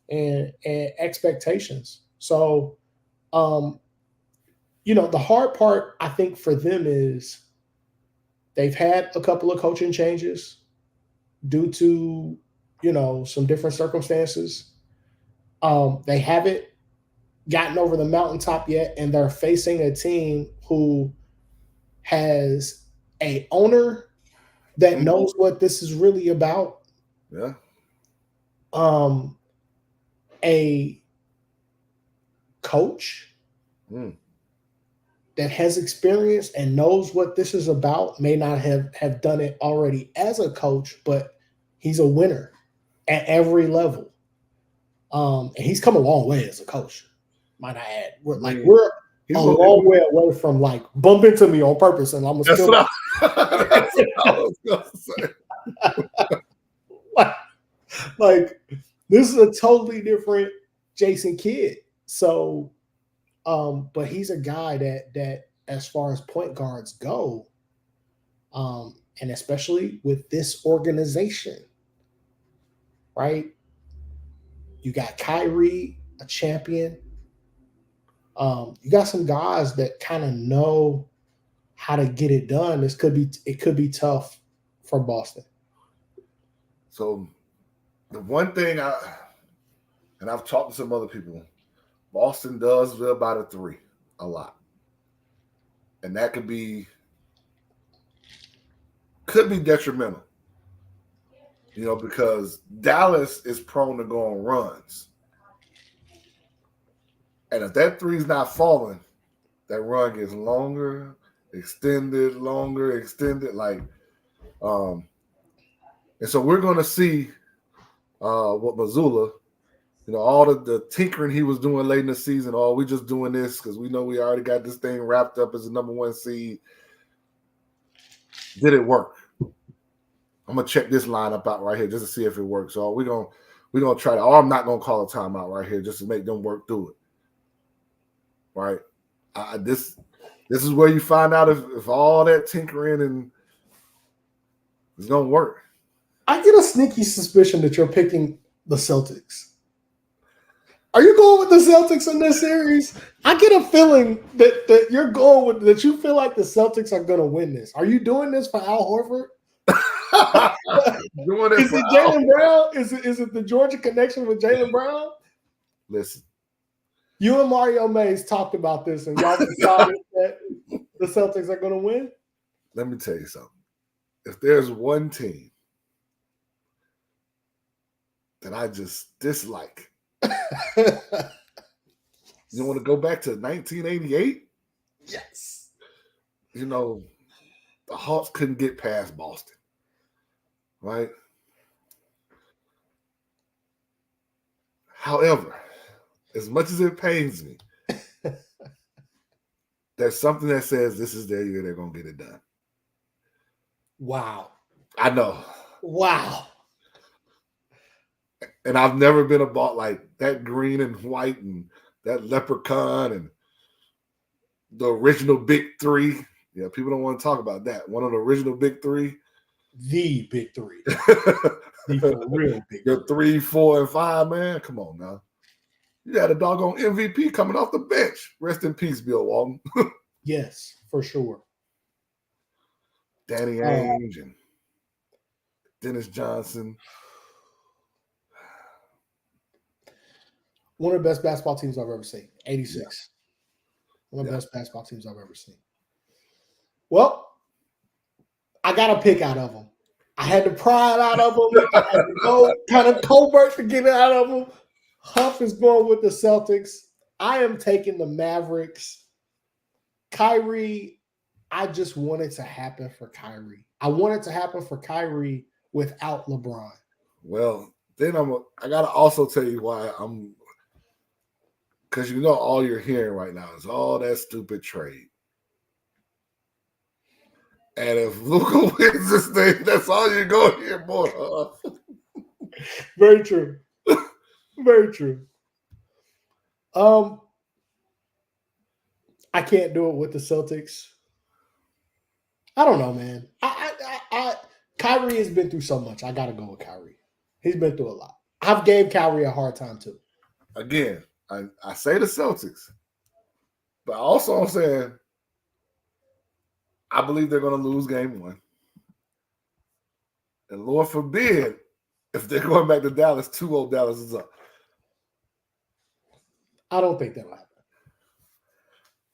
and expectations. So, the hard part, I think, for them is they've had a couple of coaching changes due to, some different circumstances. They haven't gotten over the mountaintop yet, and they're facing a team who has a owner that knows what this is really about. Yeah. A coach that has experience and knows what this is about, may not have done it already as a coach, but he's a winner at every level. And he's come a long way as a coach, might I add. We're a long way away from bump into me on purpose, and I'm gonna that's what I was gonna say. This is a totally different Jason Kidd. So, but he's a guy that as far as point guards go, and especially with this organization, right? You got Kyrie, a champion. You got some guys that kind of know how to get it done. It could be tough for Boston. So the one thing I've talked to some other people, Boston does live by the 3 a lot. And that could be detrimental. Because Dallas is prone to go on runs. And if that 3's not falling, that run gets longer, extended. And so we're going to see what Mazzulla, all the tinkering he was doing late in the season. Oh, we just doing this because we know we already got this thing wrapped up as the number 1 seed. Did it work? I'm gonna check this lineup out right here just to see if it works. So we're gonna try to. Or I'm not gonna call a timeout right here just to make them work through it. Right? This is where you find out if all that tinkering and it's gonna work. I get a sneaky suspicion that you're picking the Celtics. Are you going with the Celtics in this series? I get a feeling that you're going with that. You feel like the Celtics are going to win this. Are you doing this for Al Horford? Doing it Is for it Jaylen Brown? Is it the Georgia connection with Jaylen Brown? Listen, You and Mario Mays talked about this, and y'all decided that the Celtics are going to win. let me tell you something. If there's one team that I just dislike, you want to go back to 1988? Yes. You know, the Hawks couldn't get past Boston, right? However, as much as it pains me, there's something that says this is their year, they're going to get it done. Wow. I know. Wow. And I've never been about like that green and white and that leprechaun and the original big three. Yeah, people don't want to talk about that. One of the original big three. The big three. The for real big Your 3, 4, and 5, man. Come on now. You had a doggone MVP coming off the bench. Rest in peace, Bill Walton. Yes, for sure. Danny Ainge and Dennis Johnson. One of the best basketball teams I've ever seen. 86. Yeah. One of the best basketball teams I've ever seen. Well, I got a pick out of them. I had to pry it out of them. I had to go kind of covert to get it out of them. Huff is going with the Celtics. I am taking the Mavericks. Kyrie, I just want it to happen for Kyrie. I want it to happen for Kyrie without LeBron. Well, then I gotta also tell you why I'm, because you know all you're hearing right now is all that stupid trade. And if Luka wins this thing, that's all you're going to hear, boy. Very true. Very true. I can't do it with the Celtics. I don't know, man. Kyrie has been through so much. I got to go with Kyrie. He's been through a lot. I've gave Kyrie a hard time too. Again, I say the Celtics, but also I'm saying I believe they're going to lose game 1. And Lord forbid, if they're going back to Dallas, 2-0 Dallas is up. I don't think that'll happen.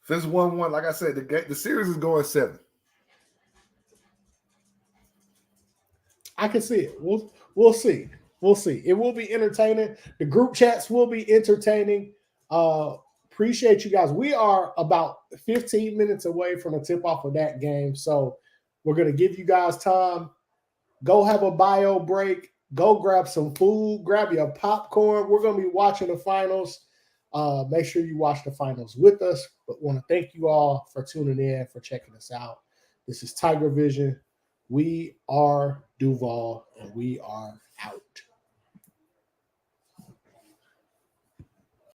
If it's 1-1, like I said, the series is going 7. I can see it. We'll see. We'll see. It will be entertaining. The group chats will be entertaining. Appreciate you guys. We are about 15 minutes away from the tip-off of that game. So we're going to give you guys time. Go have a bio break. Go grab some food. Grab your popcorn. We're going to be watching the finals. Make sure you watch the finals with us. But want to thank you all for tuning in, for checking us out. This is Tiger Vision. We are Duval, and we are out.